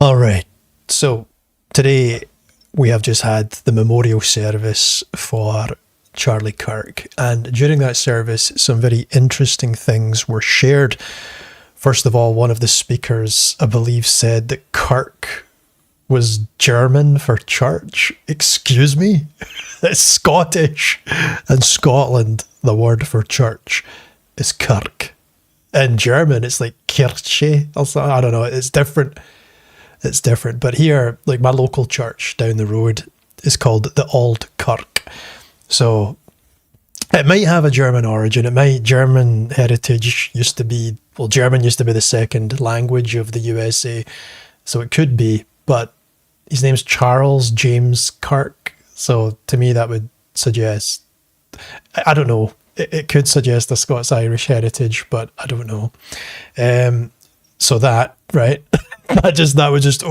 All right. So today we have just had the memorial service for Charlie Kirk. And during that service, some very interesting things were shared. First of all, one of the speakers, I believe, said that Kirk was German for church. Excuse me? It's Scottish. In Scotland, the word for church is Kirk. In German, it's like Kirche or something. I don't know. It's different. It's different. But here, like my local church down the road is called the Old Kirk. So it might have a German origin. German heritage used to be, well, German used to be the second language of the USA. So it could be, but his name's Charles James Kirk. So to me, that would suggest, I don't know, it could suggest a Scots-Irish heritage, but I don't know. So that, right? that was just,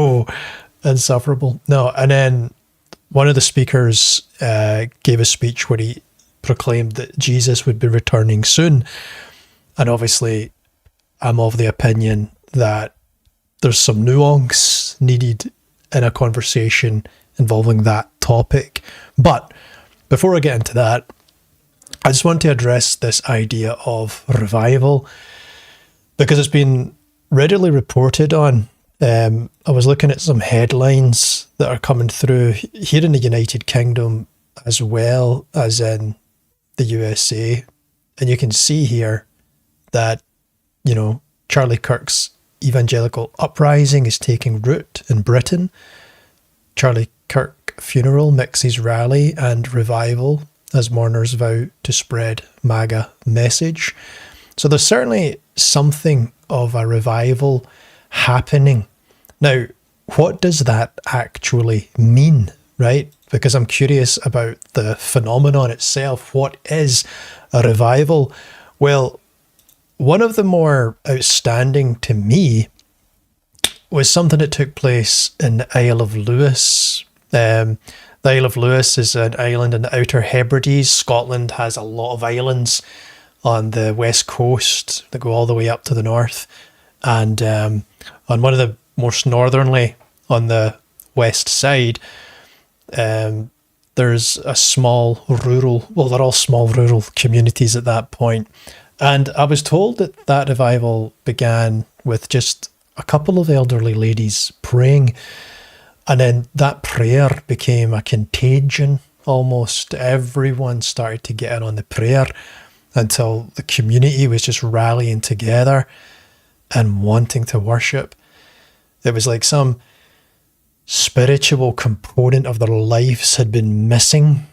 insufferable. No, and then one of the speakers gave a speech where he proclaimed that Jesus would be returning soon. And obviously, I'm of the opinion that there's some nuance needed in a conversation involving that topic. But before I get into that, I just want to address this idea of revival because it's been readily reported on. I was looking at some headlines that are coming through here in the United Kingdom as well as in the USA. And you can see here that, Charlie Kirk's evangelical uprising is taking root in Britain. Charlie Kirk funeral mixes rally and revival as mourners vow to spread MAGA message. So there's certainly something of a revival happening. Now, what does that actually mean, right? Because I'm curious about the phenomenon itself. What is a revival? Well, one of the more outstanding to me was something that took place in the Isle of Lewis. The Isle of Lewis is an island in the Outer Hebrides. Scotland has a lot of islands on the west coast that go all the way up to the north. And on one of the most northernly, on the west side, there's a small rural, well, they're all small rural communities at that point. And I was told that that revival began with just a couple of elderly ladies praying. And then that prayer became a contagion almost. Everyone started to get in on the prayer until the community was just rallying together and wanting to worship. It was like some spiritual component of their lives had been missing,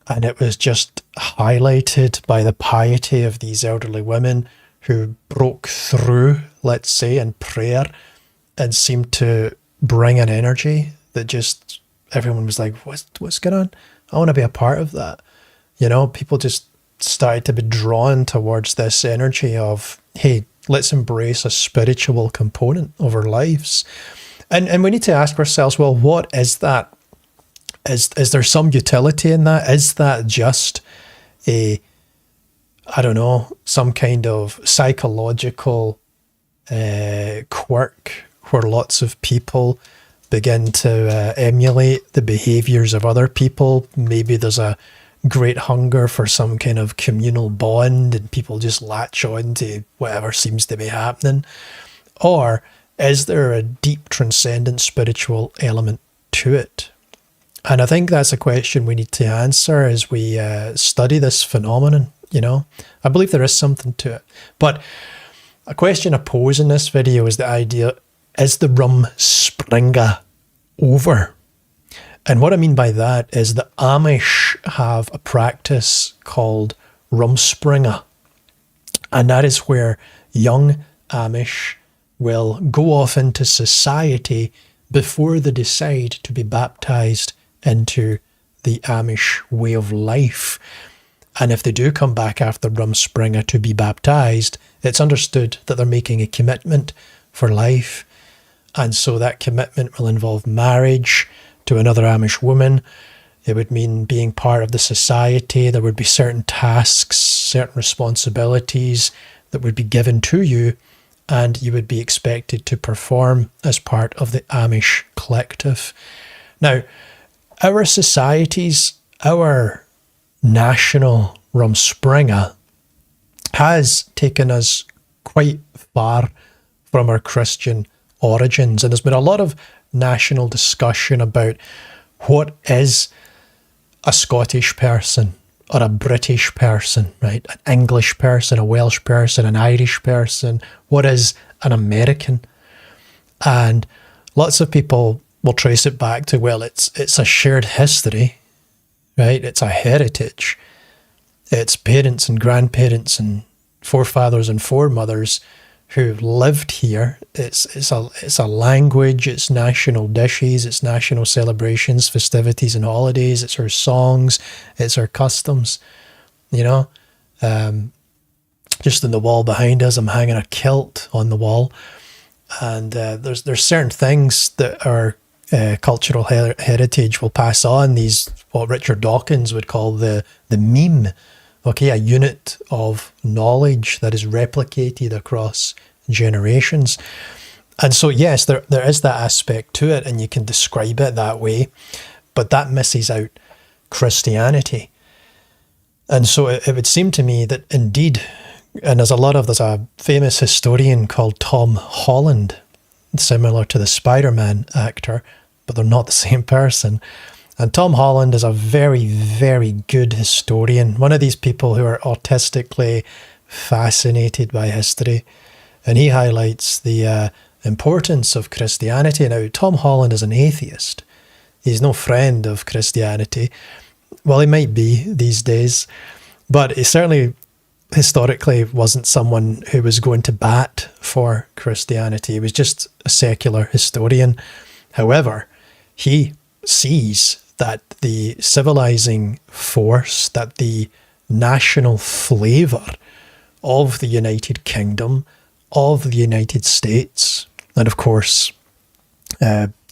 and it was just highlighted by the piety of these elderly women who broke through, let's say, in prayer and seemed to bring an energy that just everyone was like, what's going on? I want to be a part of that. People just started to be drawn towards this energy of, hey, let's embrace a spiritual component of our lives. And we need to ask ourselves, well, what is that? Is there some utility in that? Is that just some kind of psychological quirk where lots of people begin to emulate the behaviors of other people? Maybe there's a great hunger for some kind of communal bond and people just latch on to whatever seems to be happening. Or is there a deep transcendent spiritual element to it? And I think that's a question we need to answer as we study this phenomenon. I believe there is something to it. But a question I pose in this video is the idea, is the Rumspringa over? And what I mean by that is the Amish have a practice called Rumspringa. And that is where young Amish will go off into society before they decide to be baptized into the Amish way of life. And if they do come back after Rumspringa to be baptized, it's understood that they're making a commitment for life. And so that commitment will involve marriage to another Amish woman. It would mean being part of the society. There would be certain tasks, certain responsibilities that would be given to you and you would be expected to perform as part of the Amish collective. Now, our societies, our national Rumspringa has taken us quite far from our Christian origins, and there's been a lot of national discussion about what is a Scottish person or a British person, right? An English person, a Welsh person, an Irish person. What is an American? And lots of people will trace it back to, well, it's a shared history, right? It's a heritage. It's parents and grandparents and forefathers and foremothers who lived here. It's a language, it's national dishes, it's national celebrations, festivities and holidays, it's our songs, it's our customs, you know. Just in the wall behind us, I'm hanging a kilt on the wall, and there's certain things that our cultural heritage will pass on, these, what Richard Dawkins would call the meme. Okay, a unit of knowledge that is replicated across generations. And so, yes, there is that aspect to it, and you can describe it that way, but that misses out Christianity. And so it would seem to me that indeed, and there's a famous historian called Tom Holland, similar to the Spider-Man actor, but they're not the same person. And Tom Holland is a very, very good historian, one of these people who are artistically fascinated by history. And he highlights the importance of Christianity. Now, Tom Holland is an atheist. He's no friend of Christianity. Well, he might be these days, but he certainly historically wasn't someone who was going to bat for Christianity. He was just a secular historian. However, he sees that the civilizing force, that the national flavour of the United Kingdom, of the United States, and of course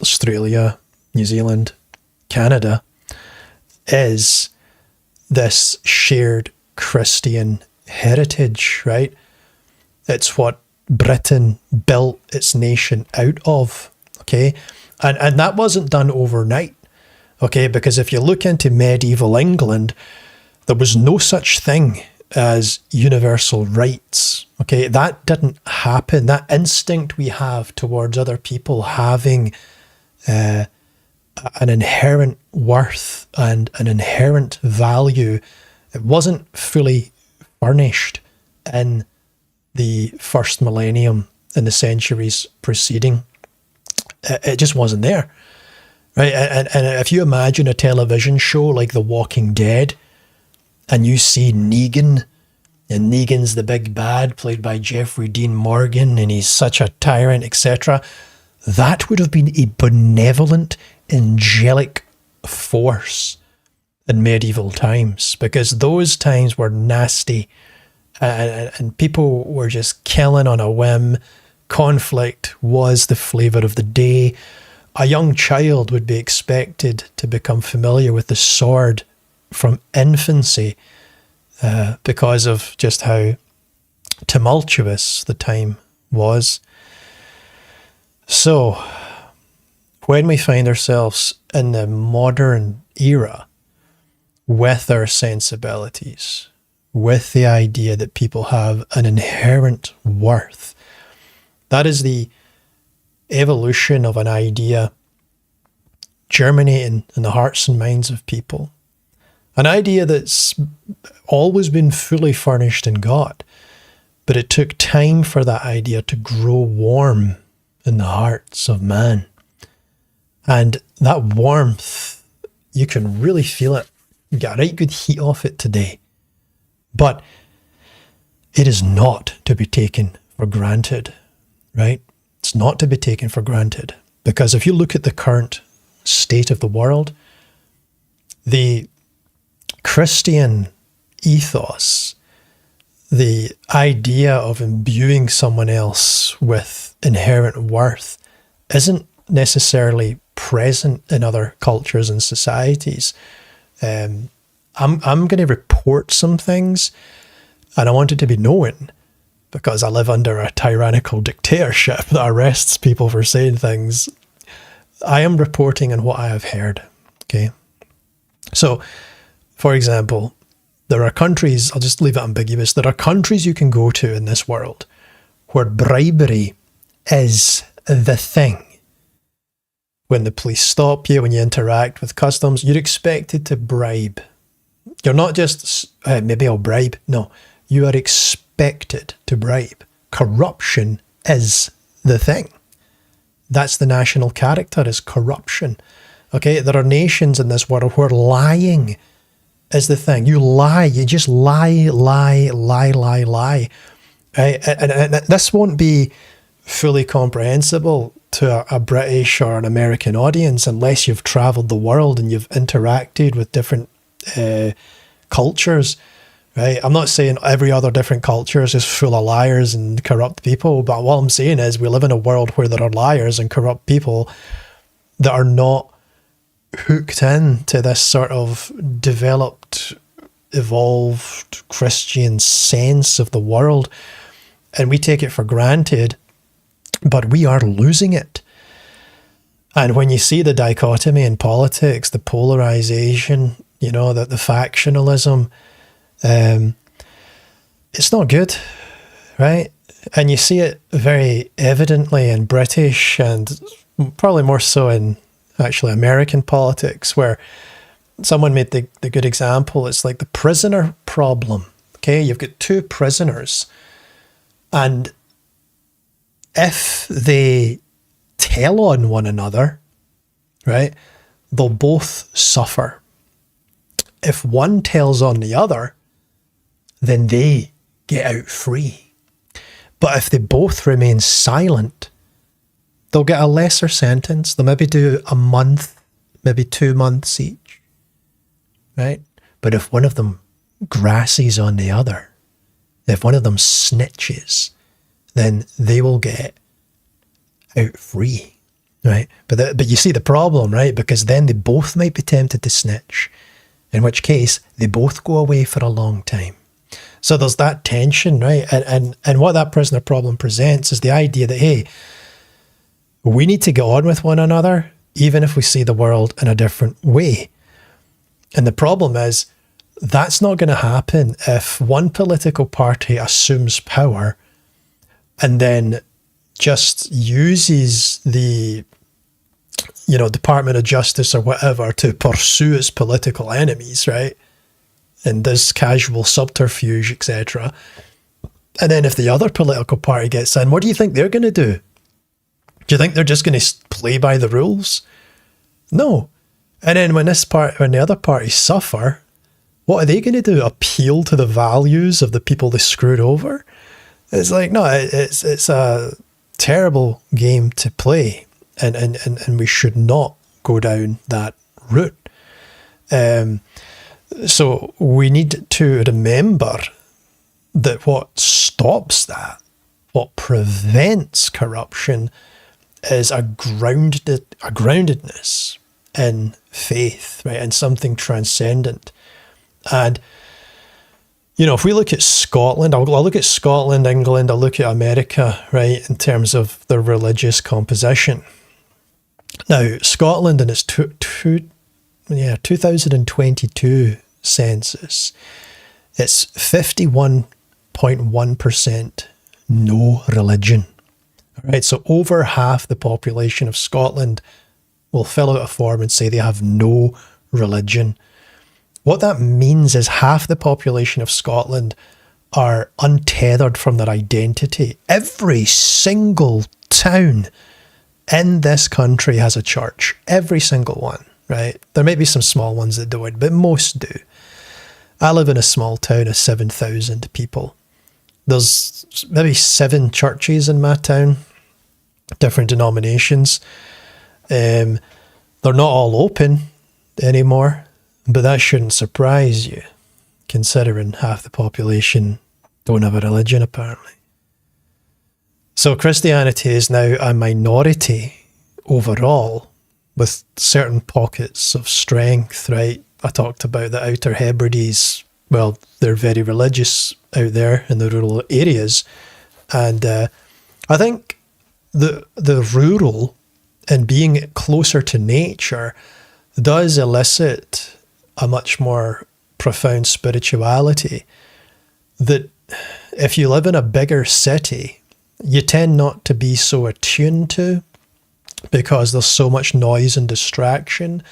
Australia, New Zealand, Canada, is this shared Christian heritage, right? It's what Britain built its nation out of, okay? And that wasn't done overnight. Okay, because if you look into medieval England, there was no such thing as universal rights. Okay, that didn't happen. That instinct we have towards other people having an inherent worth and an inherent value, it wasn't fully furnished in the first millennium, in the centuries preceding. It just wasn't there. Right, and if you imagine a television show like The Walking Dead, and you see Negan, and Negan's the big bad, played by Jeffrey Dean Morgan, and he's such a tyrant, etc., that would have been a benevolent, angelic force in medieval times, because those times were nasty, and people were just killing on a whim. Conflict was the flavour of the day. A young child would be expected to become familiar with the sword from infancy because of just how tumultuous the time was. So, when we find ourselves in the modern era with our sensibilities, with the idea that people have an inherent worth, that is the evolution of an idea germinating in the hearts and minds of people. An idea that's always been fully furnished in God, but it took time for that idea to grow warm in the hearts of man. And that warmth, you can really feel it. You get a right good heat off it today. But it is not to be taken for granted, right? It's not to be taken for granted, because if you look at the current state of the world, the Christian ethos, the idea of imbuing someone else with inherent worth, isn't necessarily present in other cultures and societies. I'm going to report some things, and I want it to be known because I live under a tyrannical dictatorship that arrests people for saying things. I am reporting on what I have heard. Okay. So, for example, there are countries, I'll just leave it ambiguous, there are countries you can go to in this world where bribery is the thing. When the police stop you, when you interact with customs, you're expected to bribe. You're not just, maybe I'll bribe. No, you are expected to bribe. Corruption is the thing. That's the national character, is corruption. Okay, there are nations in this world where lying is the thing. You lie, you just lie. Right? And this won't be fully comprehensible to a British or an American audience unless you've travelled the world and you've interacted with different cultures. Right? I'm not saying every other different culture is just full of liars and corrupt people, but what I'm saying is we live in a world where there are liars and corrupt people that are not hooked in to this sort of developed, evolved Christian sense of the world. And we take it for granted, but we are losing it. And when you see the dichotomy in politics, the polarization, the factionalism, it's not good, right? And you see it very evidently in British and probably more so in actually American politics, where someone made the good example. It's like the prisoner problem. Okay, you've got two prisoners, and if they tell on one another, right, they'll both suffer. If one tells on the other, then they get out free. But if they both remain silent, they'll get a lesser sentence. They'll maybe do a month, maybe 2 months each, right? But if one of them grasses on the other, if one of them snitches, then they will get out free, right? But you see the problem, right? Because then they both might be tempted to snitch, in which case they both go away for a long time. So there's that tension, right? And what that prisoner problem presents is the idea that, hey, we need to get on with one another, even if we see the world in a different way. And the problem is, that's not going to happen if one political party assumes power and then just uses the, Department of Justice or whatever to pursue its political enemies, right? And does casual subterfuge, etc. And then if the other political party gets in, what do you think they're going to do? Do you think they're just going to play by the rules? No. And then when the other parties suffer, what are they going to do? Appeal to the values of the people they screwed over? It's like, no, it's a terrible game to play, and we should not go down that route. So we need to remember that what stops that, what prevents corruption, is a groundedness in faith, right, and something transcendent. And if we look at Scotland, I'll look at Scotland, England, I'll look at America, right, in terms of their religious composition. Now, Scotland in its 2022 census, it's 51.1% no religion. All right, so over half the population of Scotland will fill out a form and say they have no religion. What that means is half the population of Scotland are untethered from their identity. Every single town in this country has a church. Every single one, right? There may be some small ones that don't, but most do. I live in a small town of 7,000 people. There's maybe 7 churches in my town, different denominations. They're not all open anymore, but that shouldn't surprise you, considering half the population don't have a religion, apparently. So Christianity is now a minority overall, with certain pockets of strength, right? I talked about the Outer Hebrides. Well, they're very religious out there in the rural areas, And I think the rural and being closer to nature does elicit a much more profound spirituality that if you live in a bigger city, you tend not to be so attuned to, because there's so much noise and distraction,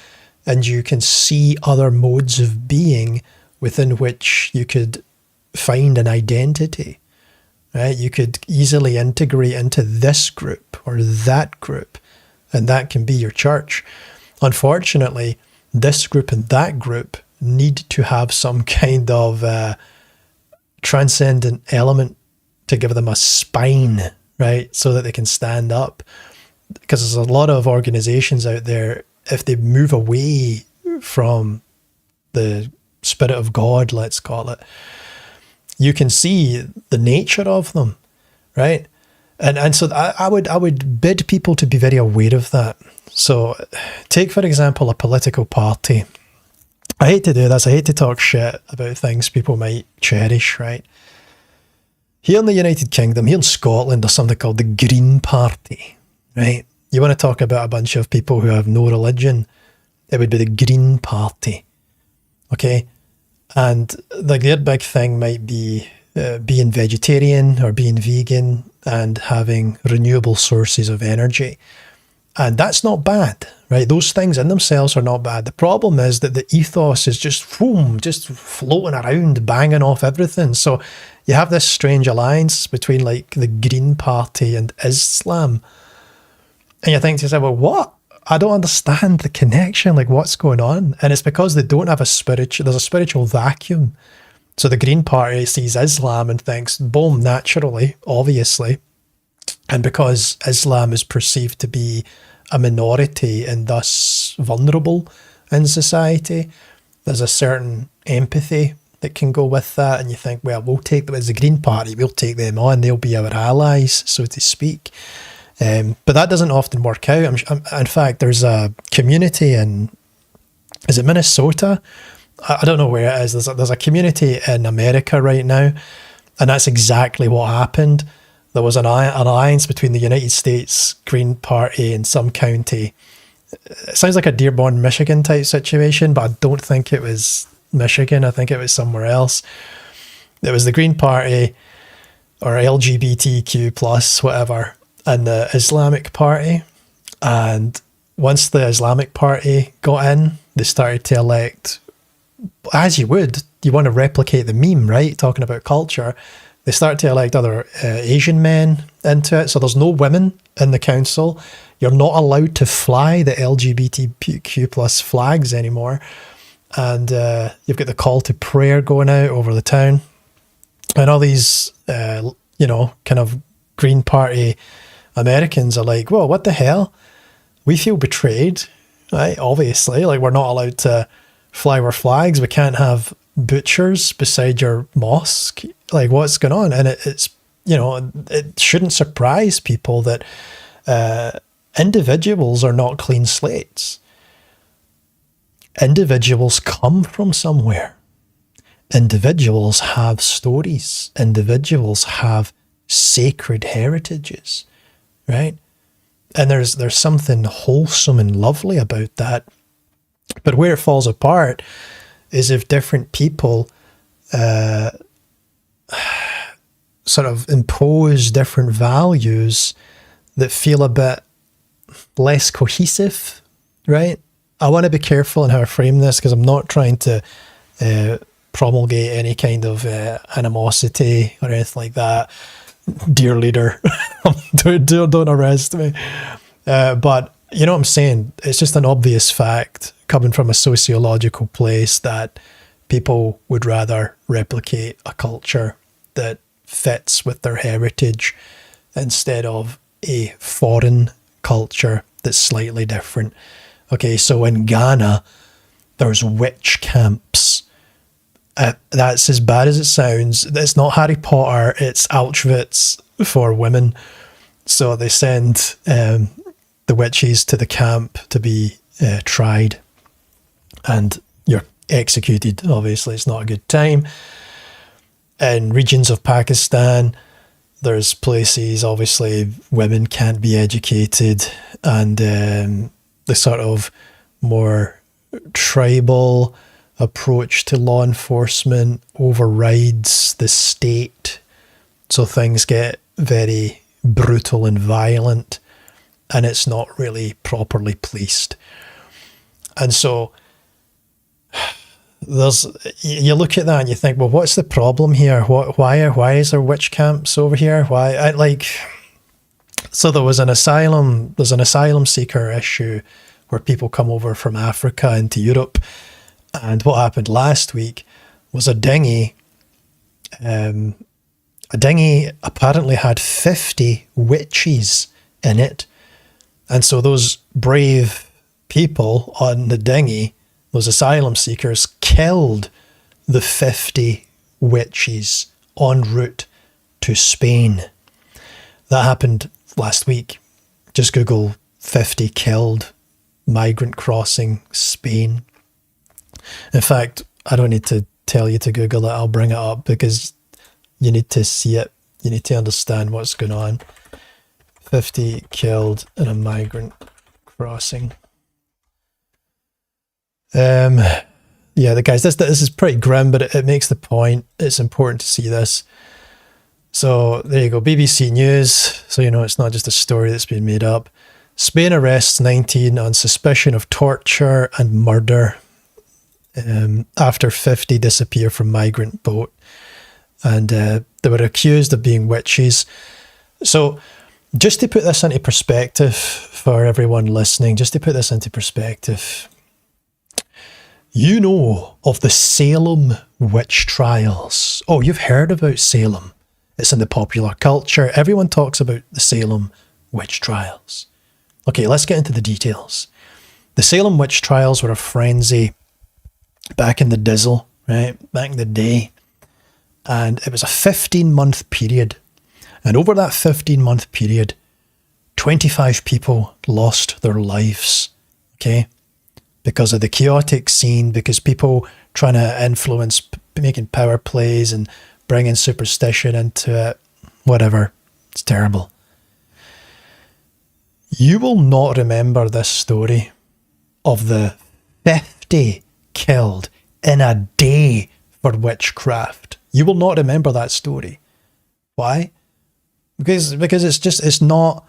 and you can see other modes of being within which you could find an identity, right? You could easily integrate into this group or that group, and that can be your church. Unfortunately, this group and that group need to have some kind of transcendent element to give them a spine, right? So that they can stand up. Because there's a lot of organizations out there, if they move away from the Spirit of God, let's call it, you can see the nature of them, right? And so I would bid people to be very aware of that. So take, for example, a political party. I hate to do this. I hate to talk shit about things people might cherish, right? Here in the United Kingdom, here in Scotland, there's something called the Green Party. Right? You want to talk about a bunch of people who have no religion, it would be the Green Party. Okay? And like their big thing might be being vegetarian or being vegan and having renewable sources of energy. And that's not bad, right? Those things in themselves are not bad. The problem is that the ethos is just floating around, banging off everything. So you have this strange alliance between like the Green Party and Islam. And you think to yourself, well, what? I don't understand the connection. Like, what's going on? And it's because they don't have there's a spiritual vacuum. So the Green Party sees Islam and thinks, boom, naturally, obviously. And because Islam is perceived to be a minority and thus vulnerable in society, there's a certain empathy that can go with that. And you think, well, we'll take them as the Green Party, we'll take them on, they'll be our allies, so to speak. But that doesn't often work out. In fact, there's a community is it Minnesota? I don't know where it is. There's a community in America right now, and that's exactly what happened. There was an alliance between the United States Green Party and some county. It sounds like a Dearborn, Michigan type situation, but I don't think it was Michigan. I think it was somewhere else. It was the Green Party or LGBTQ plus whatever, and the Islamic Party. And once the Islamic Party got in, they started to elect, as you would, you want to replicate the meme, right? Talking about culture. They start to elect other Asian men into it. So there's no women in the council. You're not allowed to fly the LGBTQ plus flags anymore. And you've got the call to prayer going out over the town. And all these, kind of Green Party Americans are like, whoa, what the hell? We feel betrayed, right? Obviously, like we're not allowed to fly our flags. We can't have butchers beside your mosque. Like, what's going on? And it's it shouldn't surprise people that individuals are not clean slates. Individuals come from somewhere. Individuals have stories. Individuals have sacred heritages, right? And there's something wholesome and lovely about that. But where it falls apart is if different people sort of impose different values that feel a bit less cohesive, right? I want to be careful in how I frame this because I'm not trying to promulgate any kind of animosity or anything like that. Dear leader, don't arrest me. But you know what I'm saying? It's just an obvious fact coming from a sociological place that people would rather replicate a culture that fits with their heritage instead of a foreign culture that's slightly different. Okay, so in Ghana, there's witch camps. That's as bad as it sounds. It's not Harry Potter, it's Auschwitz for women. So they send the witches to the camp to be tried. And you're executed, obviously. It's not a good time. In regions of Pakistan, There's places, obviously, women can't be educated, and the sort of more tribal approach to law enforcement overrides the state. So things get very brutal and violent, and it's not really properly policed. And so you look at that and you think, well, what's the problem here? Why is there witch camps over here? So there's an asylum seeker issue where people come over from Africa into Europe, and what happened last week was a dinghy apparently had 50 witches in it, and so those brave people on the dinghy, those asylum seekers, killed the 50 witches en route to Spain. That happened last week. Just Google 50 killed migrant crossing Spain. In fact, I don't need to tell you to Google it. I'll bring it up because you need to see it. You need to understand what's going on. 50 killed in a migrant crossing. The guys, this is pretty grim, but it makes the point. It's important to see this. So there you go, BBC News. So you know it's not just a story that's been made up. Spain arrests 19 on suspicion of torture and murder after 50 disappear from migrant boat, and they were accused of being witches. So just to put this into perspective for everyone listening, you know of the Salem witch trials. Oh, you've heard about Salem. It's in the popular culture. Everyone talks about the Salem witch trials. Okay, let's get into the details. The Salem witch trials were a frenzy back in the Dizzle, right? Back in the day. And it was a 15-month period. And over that 15-month period, 25 people lost their lives, okay? Because of the chaotic scene, because people trying to influence, making power plays and bringing superstition into it, whatever. It's terrible. You will not remember this story of the 50 killed in a day for witchcraft. You will not remember that story. Why? Because it's not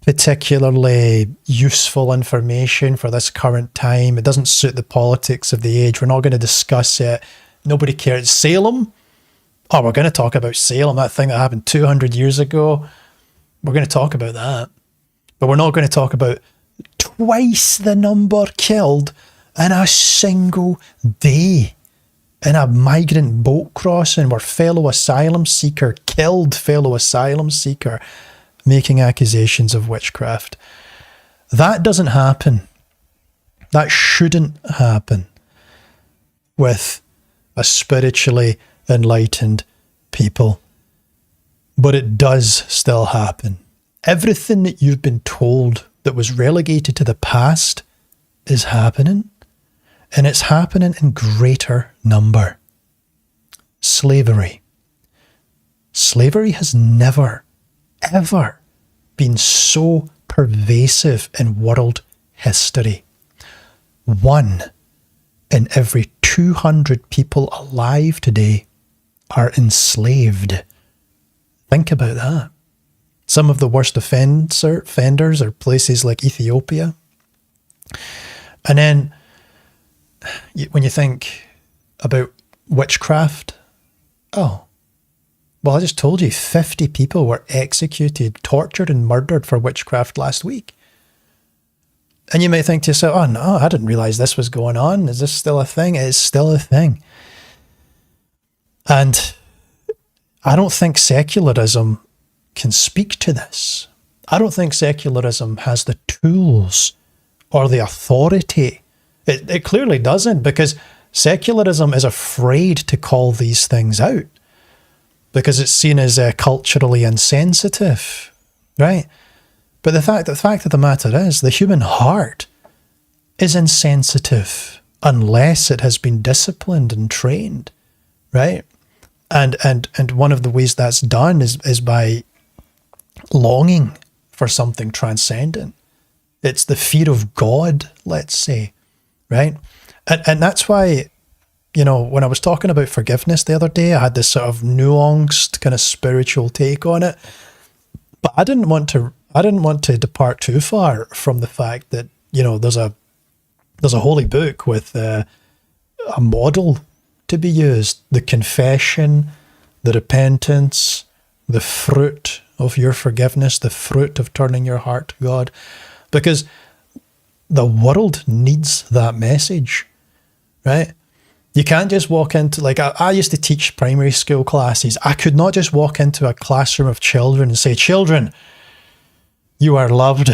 particularly useful information for this current time. It doesn't suit the politics of the age. We're not going to discuss it. Nobody cares. Salem? Oh, we're going to talk about Salem, that thing that happened 200 years ago. We're going to talk about that. But we're not going to talk about twice the number killed in a single day in a migrant boat crossing where fellow asylum seeker killed fellow asylum seeker, making accusations of witchcraft. That doesn't happen. That shouldn't happen with a spiritually enlightened people. But it does still happen. Everything that you've been told that was relegated to the past is happening, and it's happening in greater number. Slavery. Slavery has never, ever been so pervasive in world history. 1 in every 200 people alive today are enslaved. Think about that. Some of the worst offenders are places like Ethiopia. And then when you think about witchcraft, oh, well, I just told you 50 people were executed, tortured and murdered for witchcraft last week. And you may think to yourself, oh no, I didn't realize this was going on. Is this still a thing? It is still a thing. And I don't think secularism can speak to this. I don't think secularism has the tools or the authority. It clearly doesn't, because secularism is afraid to call these things out because it's seen as culturally insensitive, right? But the fact of the matter is, the human heart is insensitive unless it has been disciplined and trained, right? And one of the ways that's done is by longing for something transcendent. It's the fear of God, let's say, right? And that's why, when I was talking about forgiveness the other day, I had this sort of nuanced kind of spiritual take on it. But I didn't want to depart too far from the fact that, there's a holy book with a model to be used, the confession, the repentance, the fruit of your forgiveness, the fruit of turning your heart to God, because the world needs that message, right? You can't just walk into, like, I used to teach primary school classes. I could not just walk into a classroom of children and say, children, you are loved.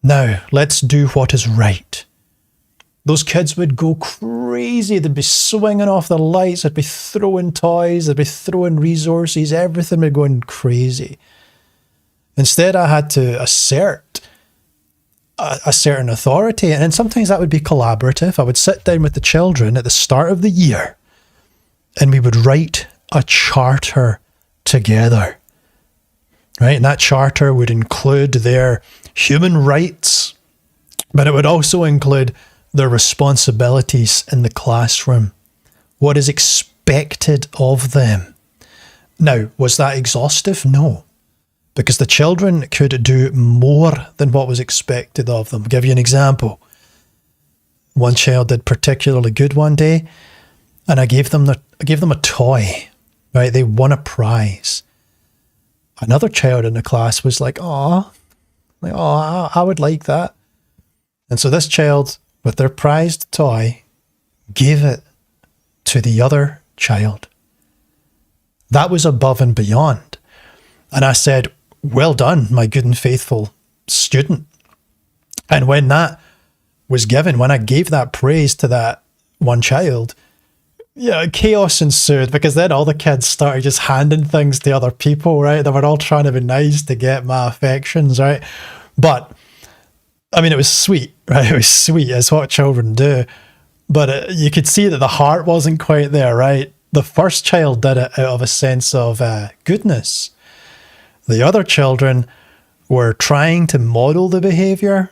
Now, let's do what is right. Those kids would go crazy. They'd be swinging off the lights. They'd be throwing toys. They'd be throwing resources. Everything would be going crazy. Instead, I had to assert a certain authority. And sometimes that would be collaborative. I would sit down with the children at the start of the year and we would write a charter together, right? And that charter would include their human rights, but it would also include their responsibilities in the classroom, what is expected of them. Now, was that exhaustive? No, because the children could do more than what was expected of them. I'll give you an example. One child did particularly good one day, and I gave them a toy, right? They won a prize. Another child in the class was like, I would like that. And so this child, with their prized toy, gave it to the other child. That was above and beyond. And I said, well done, my good and faithful student. And when that was given, when I gave that praise to that one child, chaos ensued, because then all the kids started just handing things to other people, right? They were all trying to be nice to get my affections, right? But I mean, it was sweet, right? It was sweet. It's what children do. But you could see that the heart wasn't quite there, right? The first child did it out of a sense of goodness. The other children were trying to model the behavior,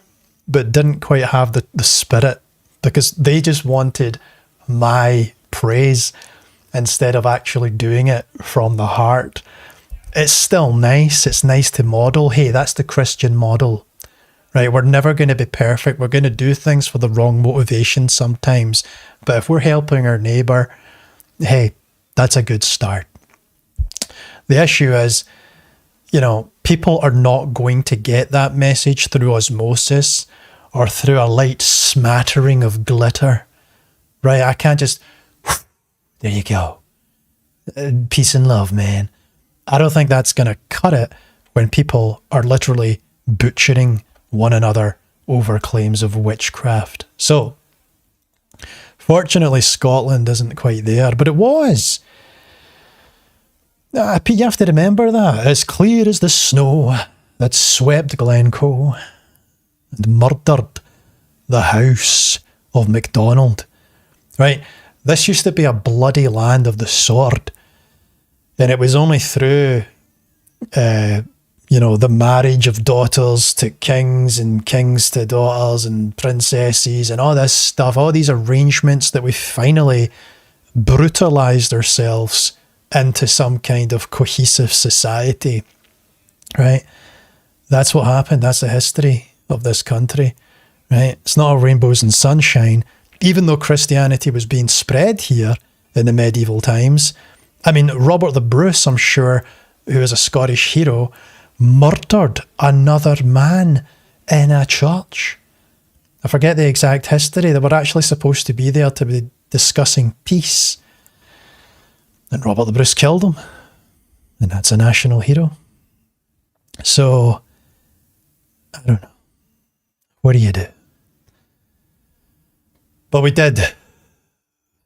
but didn't quite have the spirit, because they just wanted my praise instead of actually doing it from the heart. It's still nice. It's nice to model. Hey, that's the Christian model. Right, we're never going to be perfect. We're going to do things for the wrong motivation sometimes. But if we're helping our neighbour, hey, that's a good start. The issue is, people are not going to get that message through osmosis or through a light smattering of glitter. Right, I can't just, there you go. Peace and love, man. I don't think that's going to cut it when people are literally butchering one another over claims of witchcraft. So, fortunately, Scotland isn't quite there, but it was. You have to remember that. As clear as the snow that swept Glencoe and murdered the house of MacDonald. Right? This used to be a bloody land of the sword. And it was only through the marriage of daughters to kings and kings to daughters and princesses and all this stuff, all these arrangements, that we finally brutalized ourselves into some kind of cohesive society, right? That's what happened. That's the history of this country, right? It's not all rainbows and sunshine, even though Christianity was being spread here in the medieval times. I mean, Robert the Bruce, I'm sure, who is a Scottish hero, murdered another man in a church. I forget the exact history. They were actually supposed to be there to be discussing peace. And Robert the Bruce killed him. And that's a national hero. So, I don't know. What do you do? But we did,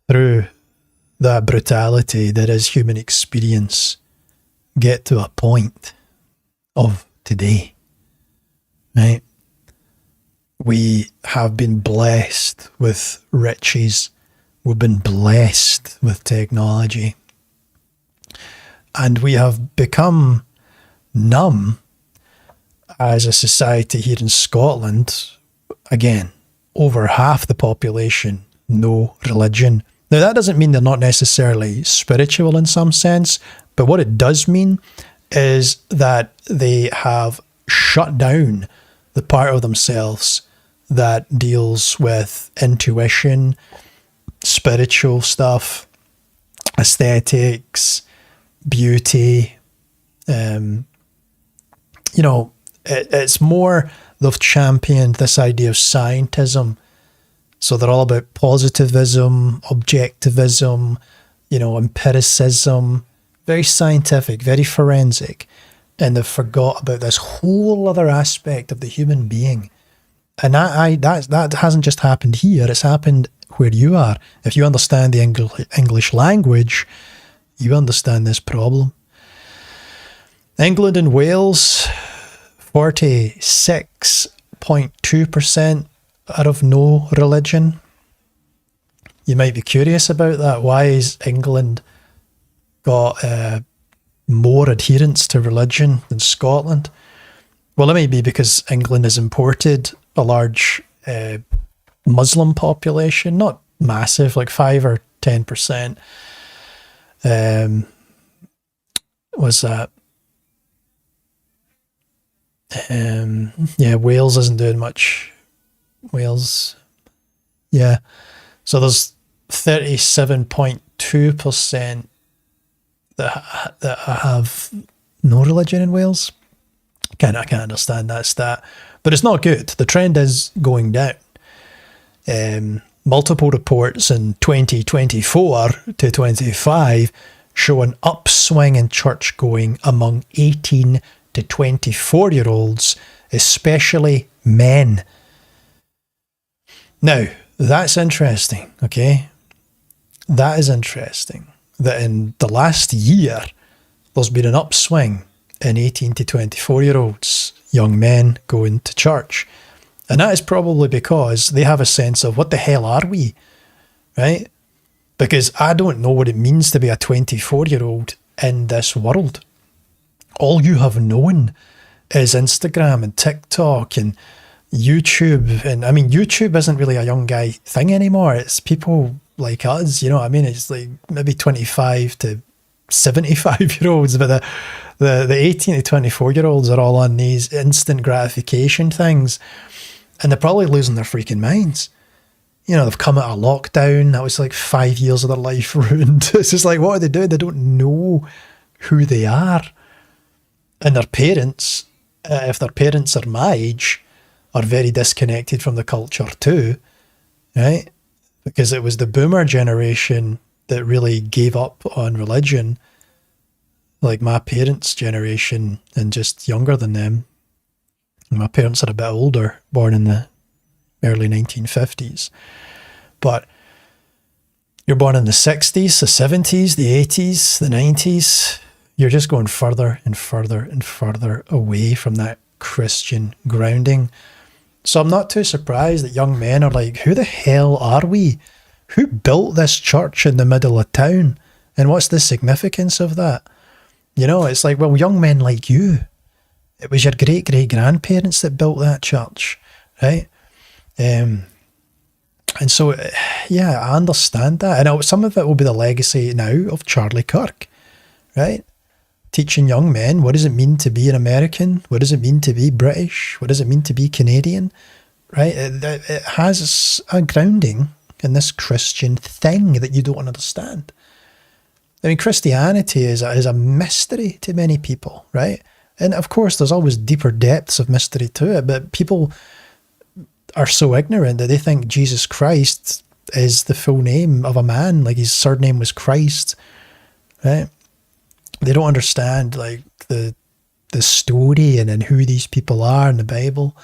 through that brutality that is human experience, get to a point of today, right? We have been blessed with riches. We've been blessed with technology. And we have become numb as a society here in Scotland. Again, over half the population, no religion. Now, that doesn't mean they're not necessarily spiritual in some sense, but what it does mean is that they have shut down the part of themselves that deals with intuition, spiritual stuff, aesthetics, beauty. It's more they've championed this idea of scientism. So they're all about positivism, objectivism, empiricism, very scientific, very forensic. And they've forgot about this whole other aspect of the human being. And that hasn't just happened here, it's happened where you are. If you understand the English language, you understand this problem. England and Wales, 46.2% are of no religion. You might be curious about that. Why is England got more adherence to religion than Scotland? Well, it may be because England has imported a large Muslim population, not massive, like 5 or 10%. Was that? Wales isn't doing much. Wales, yeah. So there's 37.2% that have no religion in Wales. I can't understand that stat, but it's not good. The trend is going down. Multiple reports in 2024 to 25 show an upswing in church going among 18 to 24-year-olds, especially men. Now, that's interesting, okay? That is interesting, that in the last year, there's been an upswing in 18 to 24-year-olds, young men going to church. And that is probably because they have a sense of, what the hell are we, right? Because I don't know what it means to be a 24-year-old in this world. All you have known is Instagram and TikTok and YouTube. And I mean, YouTube isn't really a young guy thing anymore. It's people like us, you know what I mean? It's like maybe 25 to 75-year-olds, but the 18 to 24-year-olds are all on these instant gratification things. And they're probably losing their freaking minds. You know, they've come out of lockdown. That was like 5 years of their life ruined. It's just like, what are they doing? They don't know who they are. And their parents, if their parents are my age, are very disconnected from the culture too, right? Because it was the boomer generation that really gave up on religion, like my parents' generation and just younger than them. My parents are a bit older, born in the early 1950s. But you're born in the 60s, the 70s, the 80s, the 90s. You're just going further and further and further away from that Christian grounding. So I'm not too surprised that young men are like, who the hell are we? Who built this church in the middle of town? And what's the significance of that? You know, it's like, well, young men like you, it was your great-great-grandparents that built that church, right? And so, yeah, I understand that. And some of it will be the legacy now of Charlie Kirk, right? Teaching young men, what does it mean to be an American? What does it mean to be British? What does it mean to be Canadian, right? It has a grounding in this Christian thing that you don't understand. I mean, Christianity is a mystery to many people, right? And of course, there's always deeper depths of mystery to it, but people are so ignorant that they think Jesus Christ is the full name of a man, like his surname was Christ, right? They don't understand like the story and who these people are in the Bible.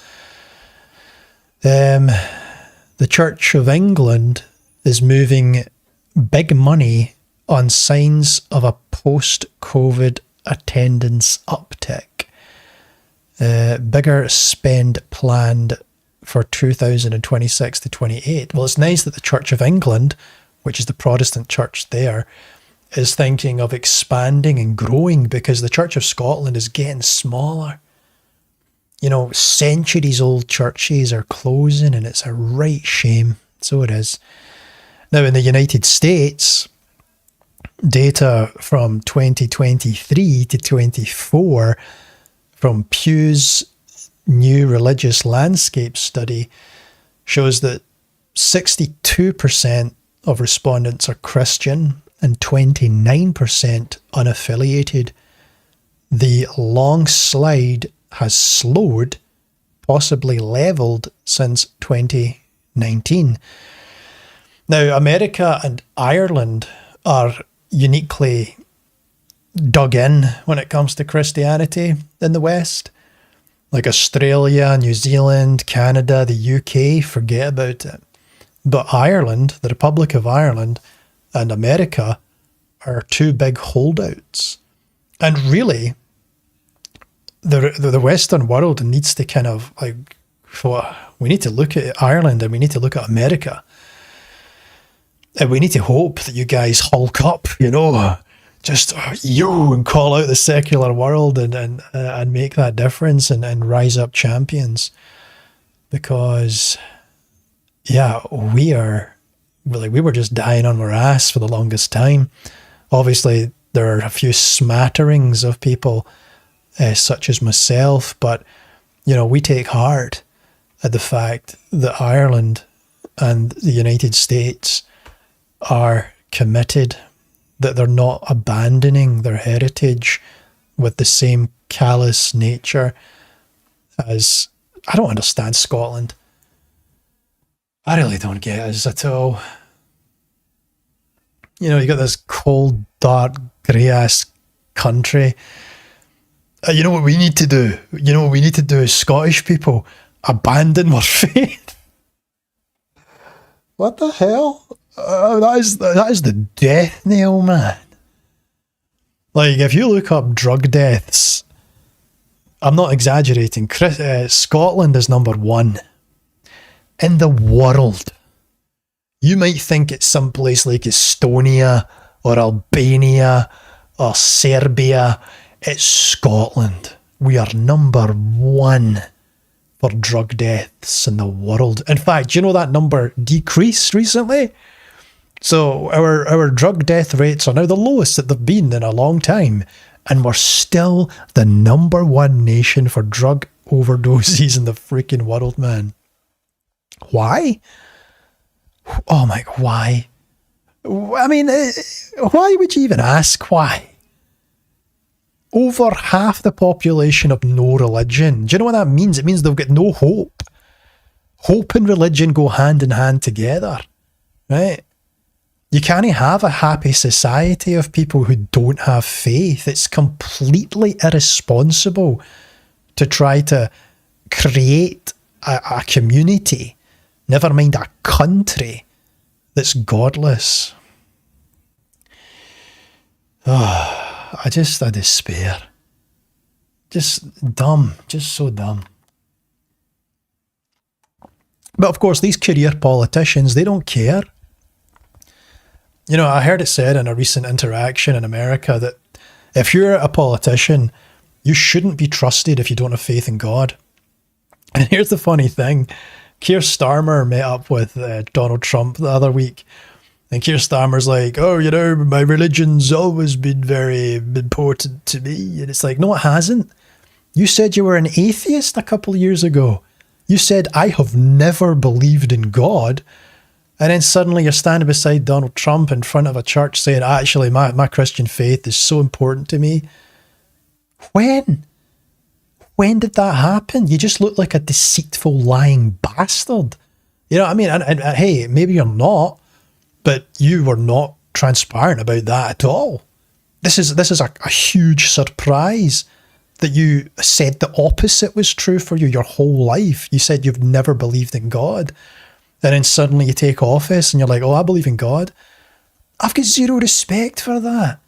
The Church of England is moving big money on signs of a post-COVID attendance uptick. Bigger spend planned for 2026 to 28. Well, it's nice that the Church of England, which is the Protestant church there, is thinking of expanding and growing because the Church of Scotland is getting smaller. You know, centuries old churches are closing, and it's a right shame. So it is. Now, in the United States, data from 2023 to 24 from Pew's New Religious Landscape Study shows that 62% of respondents are Christian and 29% unaffiliated. The long slide has slowed, possibly leveled, since 2019. Now, America and Ireland are uniquely dug in when it comes to Christianity in the West. Like Australia, New Zealand, Canada, the UK, forget about it. But Ireland, the Republic of Ireland, and America are two big holdouts. And really, the Western world needs to kind of like, we need to look at Ireland and we need to look at America. And we need to hope that you guys hulk up, you know, just and call out the secular world and make that difference and rise up champions. Because, yeah, we were just dying on our ass for the longest time. Obviously, there are a few smatterings of people such as myself, but, you know, we take heart at the fact that Ireland and the United States are committed, that they're not abandoning their heritage with the same callous nature as... I don't understand Scotland. I really don't get it at all. You know, you got this cold, dark, grey-ass country. You know what we need to do? You know what we need to do as Scottish people? Abandon our faith. What the hell? That is the death knell, man. Like, if you look up drug deaths, I'm not exaggerating, Scotland is number 1 in the world. You might think it's someplace like Estonia or Albania or Serbia. It's Scotland. We are number 1 for drug deaths in the world. In fact, you know that number decreased recently? So our drug death rates are now the lowest that they've been in a long time. And we're still the number 1 nation for drug overdoses in the freaking world, man. Why? Oh my God, why? I mean, why would you even ask why? Over half the population of no religion. Do you know what that means? It means they've got no hope. Hope and religion go hand in hand together, right? You can't have a happy society of people who don't have faith. It's completely irresponsible to try to create a community, never mind a country, that's godless. Oh, I despair. Just dumb, just so dumb. But of course, these career politicians, they don't care. You know, I heard it said in a recent interaction in America that if you're a politician, you shouldn't be trusted if you don't have faith in God. And here's the funny thing. Keir Starmer met up with Donald Trump the other week. And Keir Starmer's like, oh, you know, my religion's always been very important to me. And it's like, no, it hasn't. You said you were an atheist a couple of years ago. You said, I have never believed in God. And then suddenly you're standing beside Donald Trump in front of a church saying, actually, my Christian faith is so important to me. When? When did that happen? You just look like a deceitful, lying bastard. You know what I mean? And hey, maybe you're not, but you were not transparent about that at all. This is a huge surprise that you said the opposite was true for you your whole life. You said you've never believed in God. And then suddenly you take office and you're like, oh, I believe in God. I've got zero respect for that.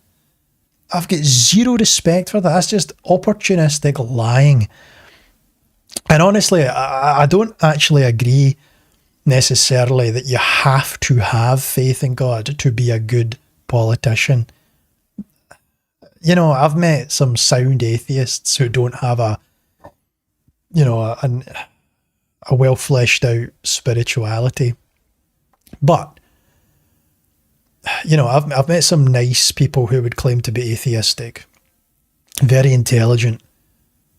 I've got zero respect for that. That's just opportunistic lying. And honestly, I don't actually agree necessarily that you have to have faith in God to be a good politician. I've met some sound atheists who don't have a well fleshed out spirituality. But, I've met some nice people who would claim to be atheistic, very intelligent,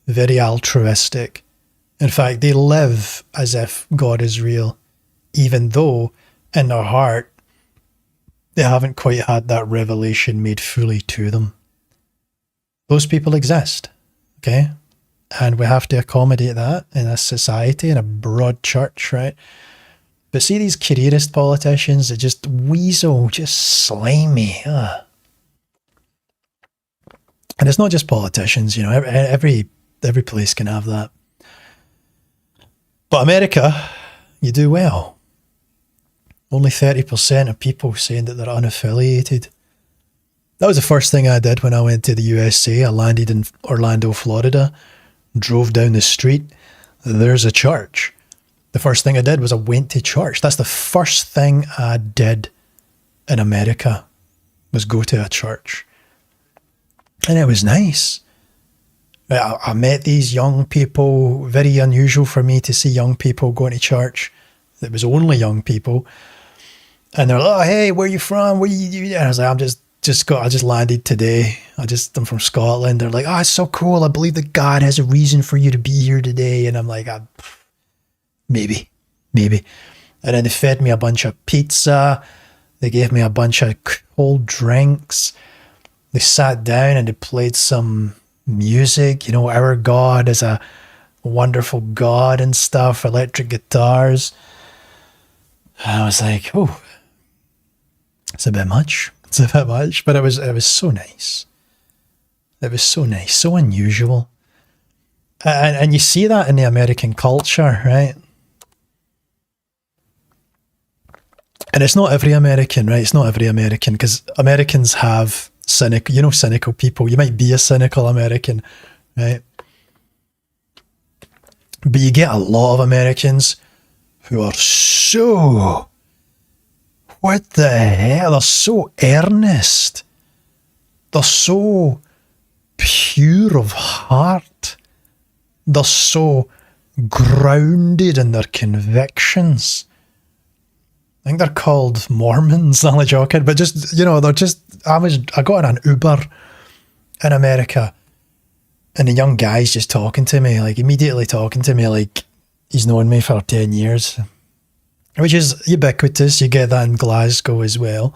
very altruistic. In fact, they live as if God is real, even though in their heart, they haven't quite had that revelation made fully to them. Those people exist, okay? And we have to accommodate that in a society, in a broad church, right? But see these careerist politicians that just weasel, just slimy. Ugh. And it's not just politicians, every place can have that. But America, you do well. Only 30% of people saying that they're unaffiliated. That was the first thing I did when I went to the USA. I landed in Orlando, Florida, drove down the street. There's a church. The first thing I did was I went to church. That's the first thing I did in America, was go to a church. And it was nice. I met these young people. Very unusual for me to see young people going to church. It was only young people. And they're like, oh, hey, where are you from? Where you? And I was like, I just landed today. I'm from Scotland. They're like, oh, it's so cool. I believe that God has a reason for you to be here today. And I'm like, maybe. And then they fed me a bunch of pizza. They gave me a bunch of cold drinks. They sat down and they played some music. Our God is a wonderful God and stuff, electric guitars. And I was like, oh, it's a bit much. But it was so nice. It was so nice, so unusual. And you see that in the American culture, right? And it's not every American, right? It's not every American, because Americans have cynical people. You might be a cynical American, right? But you get a lot of Americans who are so, what the hell? They're so earnest. They're so pure of heart. They're so grounded in their convictions. I think they're called Mormons. I'm not joking, but just, they're just, I got on an Uber in America, and the young guy's just talking to me, like immediately talking to me like he's known me for 10 years, which is ubiquitous. You get that in Glasgow as well.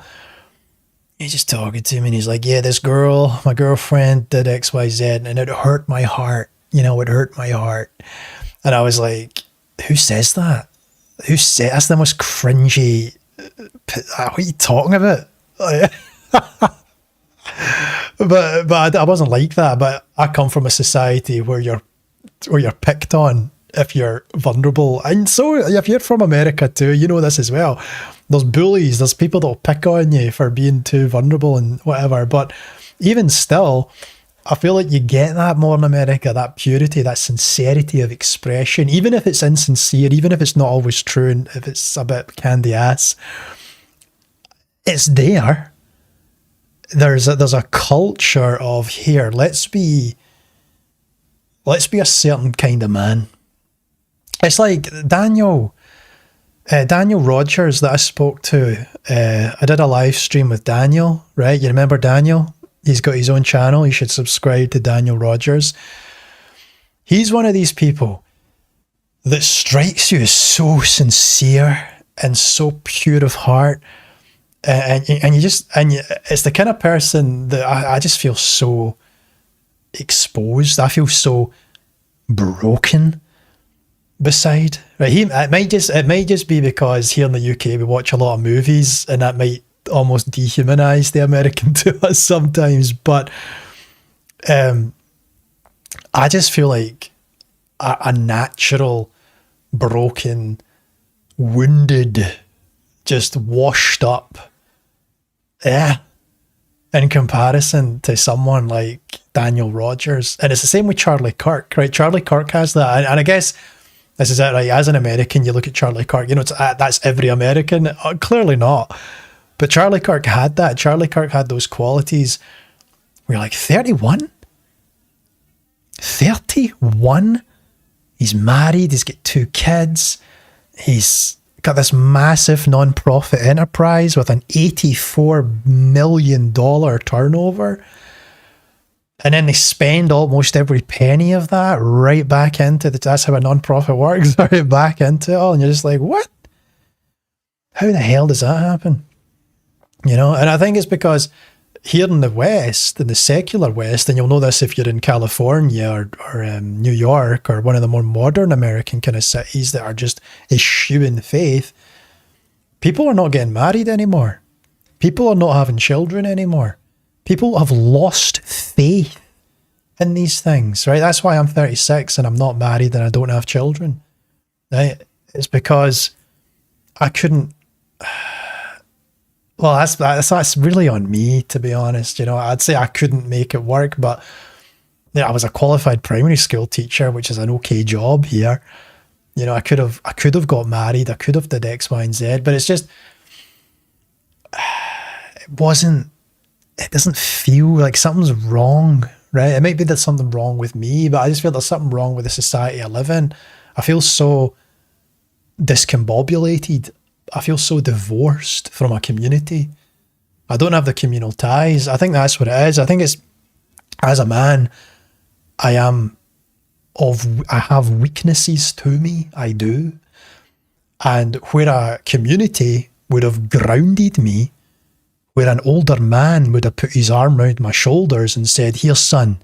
He's just talking to me and he's like, yeah, this girl, my girlfriend did XYZ and it hurt my heart. It hurt my heart. And I was like, who says that? That's the most cringy. What are you talking about? But I wasn't like that. But I come from a society where you're picked on if you're vulnerable. And so if you're from America too, you know this as well. There's bullies, there's people that'll pick on you for being too vulnerable and whatever. But even still, I feel like you get that more in America, that purity, that sincerity of expression, even if it's insincere, even if it's not always true, and if it's a bit candy ass, it's there. There's a culture of, here, let's be a certain kind of man. It's like Daniel Rogers that I spoke to. I did a live stream with Daniel, right? You remember Daniel? He's got his own channel. You should subscribe to Daniel Rogers. He's one of these people that strikes you as so sincere and so pure of heart. And it's the kind of person that I just feel so exposed. I feel so broken beside. Right? It might just be because here in the UK we watch a lot of movies, and that might almost dehumanize the American to us sometimes, but I just feel like a natural, broken, wounded, just washed up, in comparison to someone like Daniel Rogers. And it's the same with Charlie Kirk, right? Charlie Kirk has that, and I guess this is it, right? As an American, you look at Charlie Kirk, that's every American. Clearly not. But Charlie Kirk had that. Charlie Kirk had those qualities We're like, 31? 31? He's married, he's got 2 kids, he's got this massive non-profit enterprise with an $84 million turnover. And then they spend almost every penny of that right back into that's how a non-profit works, right back into it all. And you're just like, what? How the hell does that happen? You know, and I think it's because here in the West, in the secular West, and you'll know this if you're in California or New York or one of the more modern American kind of cities that are just eschewing faith, people are not getting married anymore. People are not having children anymore. People have lost faith in these things, right? That's why I'm 36 and I'm not married and I don't have children, right? It's because I couldn't... Well, that's really on me, to be honest. You know, I'd say I couldn't make it work, but yeah, I was a qualified primary school teacher, which is an okay job here. You know, I could have got married, I could have did X, Y, and Z, but it's just, it doesn't feel like something's wrong, right? It might be there's something wrong with me, but I just feel there's something wrong with the society I live in. I feel so discombobulated. I feel so divorced from a community. I don't have the communal ties. I think that's what it is. I think it's, as a man, I have weaknesses to me. I do. And where a community would have grounded me, where an older man would have put his arm around my shoulders and said, here, son,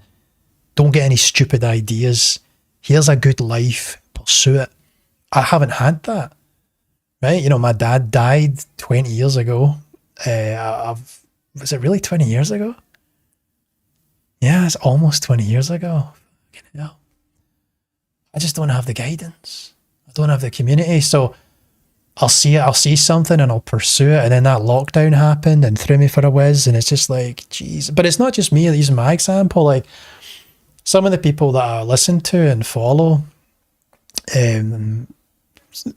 don't get any stupid ideas. Here's a good life. Pursue it. I haven't had that. Right? You know, my dad died 20 years ago. Was it really 20 years ago? Yeah, it's almost 20 years ago. Fucking hell. I just don't have the guidance. I don't have the community. So I'll see something and I'll pursue it. And then that lockdown happened and threw me for a whiz. And it's just like, geez. But it's not just me using my example. Like, some of the people that I listen to and follow,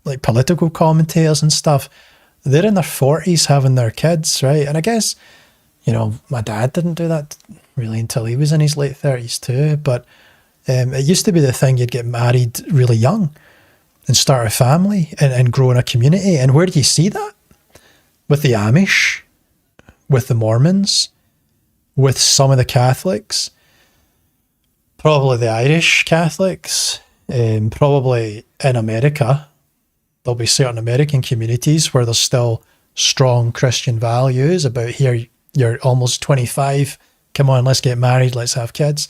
like political commentators and stuff, they're in their 40s having their kids, right? And I guess, you know, my dad didn't do that really until he was in his late 30s too. But it used to be the thing, you'd get married really young and start a family and grow in a community. And where do you see that? With the Amish, with the Mormons, with some of the Catholics, probably the Irish Catholics, probably in America. There'll be certain American communities where there's still strong Christian values about, here, you're almost 25, come on, let's get married, let's have kids.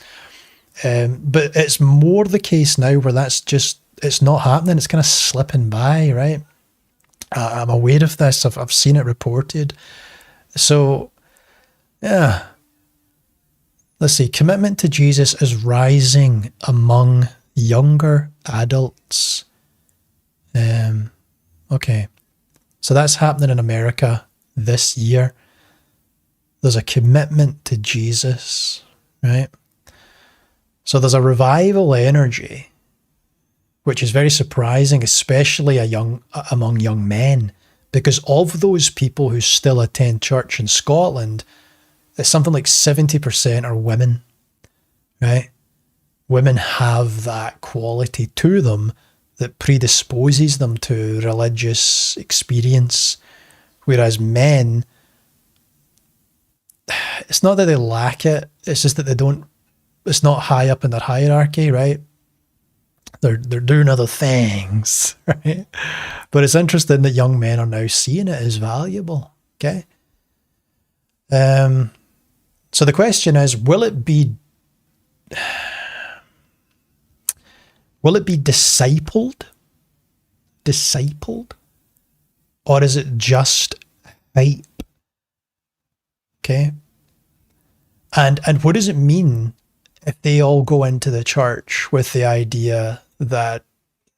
But it's more the case now where that's just, it's not happening, it's kind of slipping by, right? I'm aware of this, I've seen it reported. So, yeah. Let's see, commitment to Jesus is rising among younger adults. Okay, so that's happening in America this year. There's a commitment to Jesus, right? So there's a revival energy, which is very surprising, especially among young men, because of those people who still attend church in Scotland, it's something like 70% are women, right? Women have that quality to them that predisposes them to religious experience, whereas men, it's not that they lack it, it's just that they don't, it's not high up in their hierarchy, right? They're doing other things, right? But it's interesting that young men are now seeing it as valuable, okay? So the question is, will it be discipled? Or is it just hype? Okay. And what does it mean if they all go into the church with the idea that,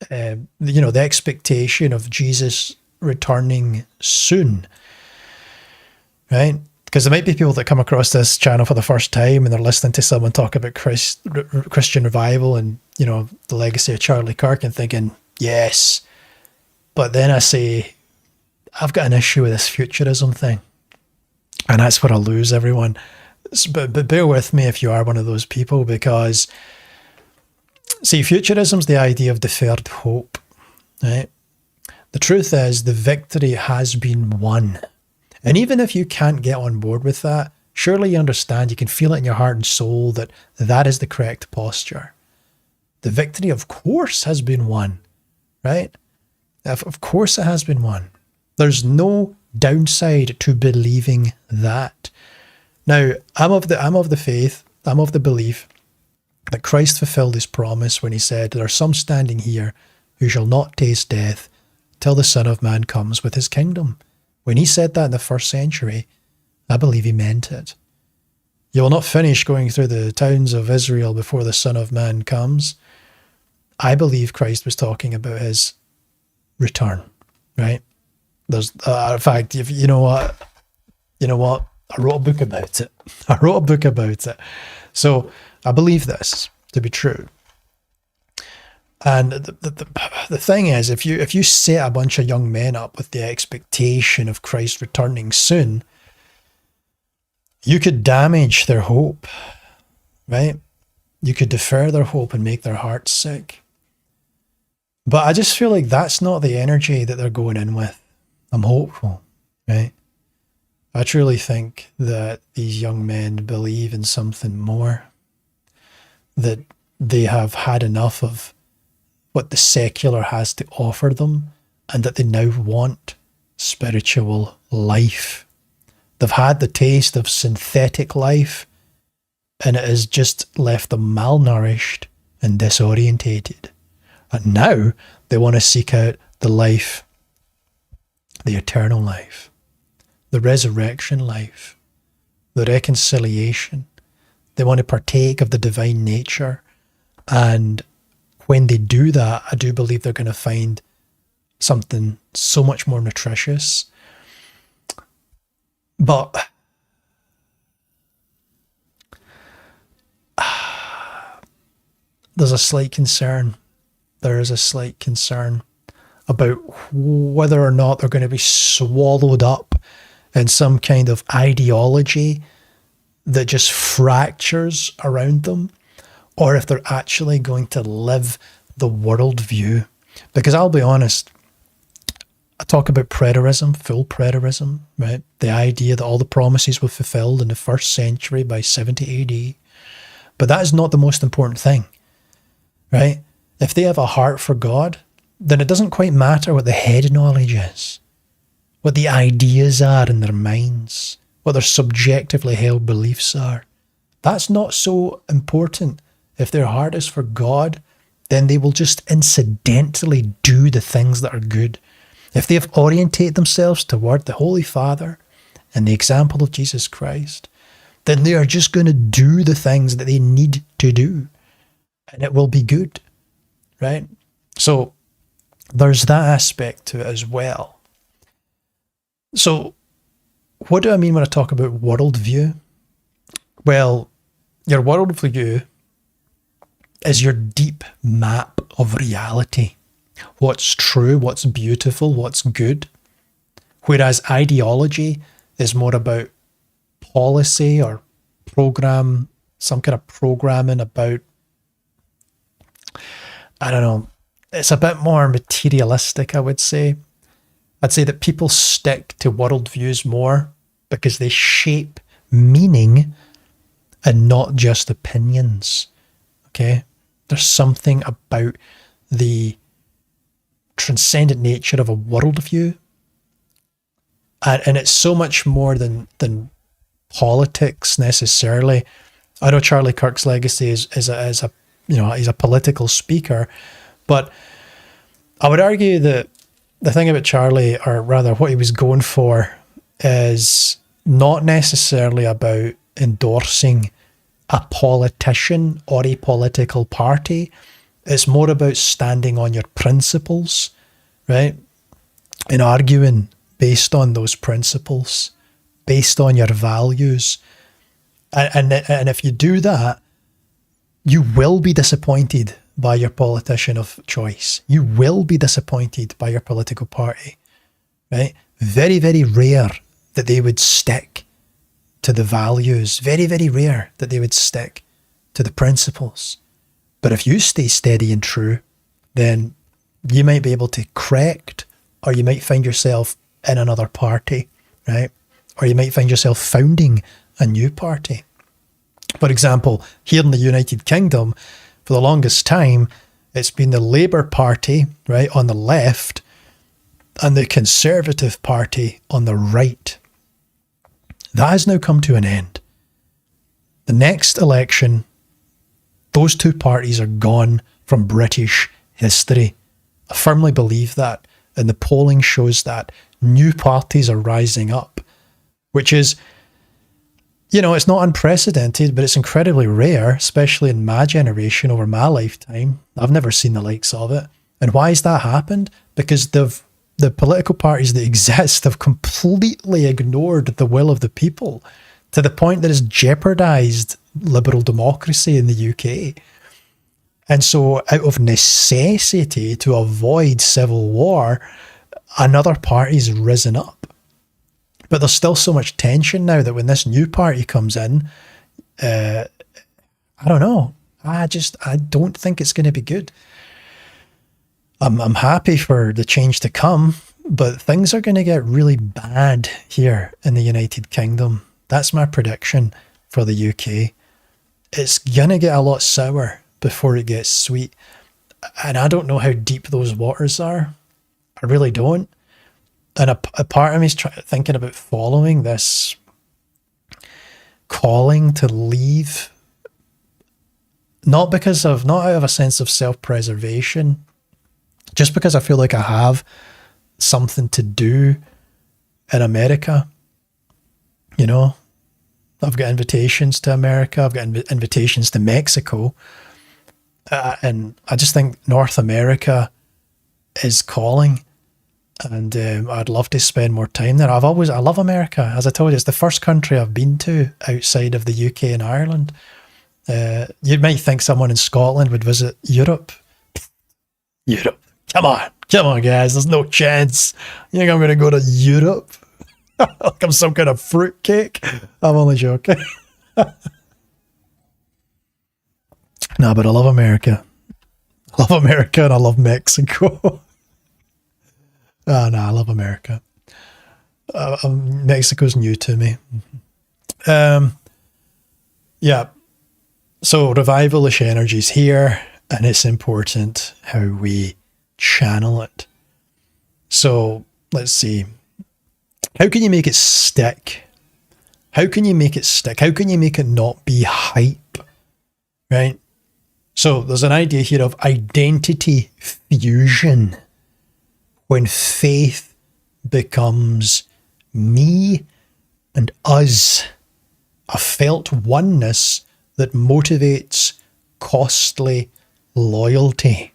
the expectation of Jesus returning soon, right? Because there might be people that come across this channel for the first time and they're listening to someone talk about Christian revival and, the legacy of Charlie Kirk and thinking, yes. But then I say, I've got an issue with this futurism thing. And that's where I lose everyone. But bear with me if you are one of those people, because, see, futurism's the idea of deferred hope, right? The truth is, the victory has been won. And even if you can't get on board with that, surely you understand, you can feel it in your heart and soul that that is the correct posture. The victory, of course, has been won, right? Of course it has been won. There's no downside to believing that. Now, I'm of the faith, I'm of the belief that Christ fulfilled his promise when he said, there are some standing here who shall not taste death till the Son of Man comes with his kingdom. When he said that in the first century, I believe he meant it. You will not finish going through the towns of Israel before the Son of Man comes. I believe Christ was talking about his return, right? There's, in fact, you know what? I wrote a book about it. So I believe this to be true. And the thing is, if you set a bunch of young men up with the expectation of Christ returning soon, you could damage their hope, right? You could defer their hope and make their hearts sick. But I just feel like that's not the energy that they're going in with. I'm hopeful, right? I truly think that these young men believe in something more, that they have had enough of what the secular has to offer them, and that they now want spiritual life. They've had the taste of synthetic life, and it has just left them malnourished and disorientated. And now they want to seek out the life, the eternal life, the resurrection life, the reconciliation. They want to partake of the divine nature. And when they do that, I do believe they're going to find something so much more nutritious. But there's a slight concern. There is a slight concern about whether or not they're going to be swallowed up in some kind of ideology that just fractures around them, or if they're actually going to live the worldview. Because I'll be honest, I talk about preterism, full preterism, right? The idea that all the promises were fulfilled in the first century by 70 AD. But that is not the most important thing, right? If they have a heart for God, then it doesn't quite matter what the head knowledge is, what the ideas are in their minds, what their subjectively held beliefs are. That's not so important. If their heart is for God, then they will just incidentally do the things that are good. If they have orientated themselves toward the Holy Father and the example of Jesus Christ, then they are just going to do the things that they need to do, and it will be good, right? So there's that aspect to it as well. So what do I mean when I talk about worldview? Well, your worldview is your deep map of reality. What's true, what's beautiful, what's good. Whereas ideology is more about policy or program, some kind of programming about, I don't know, it's a bit more materialistic, I would say. I'd say that people stick to worldviews more because they shape meaning and not just opinions, okay? There's something about the transcendent nature of a worldview, and it's so much more than politics necessarily. I know Charlie Kirk's legacy is a he's a political speaker, but I would argue that the thing about Charlie, or rather what he was going for, is not necessarily about endorsing a politician or a political party. It's more about standing on your principles, right? And arguing based on those principles, based on your values. And if you do that, you will be disappointed by your politician of choice. You will be disappointed by your political party, right? Very, very rare that they would stick to the values. Very, very rare that they would stick to the principles. But if you stay steady and true, then you might be able to correct, or you might find yourself in another party, right? Or you might find yourself founding a new party. For example, here in the United Kingdom, for the longest time, it's been the Labour Party, right, on the left, and the Conservative Party on the right. That has now come to an end. The next election, those two parties are gone from British history. I firmly believe that, and the polling shows that new parties are rising up, which is, you know, it's not unprecedented, but it's incredibly rare, especially in my generation over my lifetime. I've never seen the likes of it. And why has that happened? Because the political parties that exist have completely ignored the will of the people to the point that it's jeopardized liberal democracy in the UK. And so out of necessity to avoid civil war, another party's risen up. But there's still so much tension now that when this new party comes in, I don't know. I don't think it's going to be good. I'm happy for the change to come, but things are going to get really bad here in the United Kingdom. That's my prediction for the UK. It's going to get a lot sour before it gets sweet. And I don't know how deep those waters are. I really don't. And a part of me is thinking about following this calling to leave, not out of a sense of self-preservation, just because I feel like I have something to do in America. You know, I've got invitations to America, I've got invitations to Mexico, and I just think North America is calling. And I'd love to spend more time there. I love America. As I told you, it's the first country I've been to outside of the UK and Ireland. You might think someone in Scotland would visit Europe. Europe. Come on, guys. There's no chance. You think I'm going to go to Europe? Like I'm some kind of fruitcake? I'm only joking. No, but I love America. I love America and I love Mexico. Oh, no, I love America. Mexico's new to me. Yeah. So revivalish energy's here, and it's important how we channel it. So let's see. How can you make it stick? How can you make it stick? How can you make it not be hype? Right? So there's an idea here of identity fusion. When faith becomes me and us, a felt oneness that motivates costly loyalty.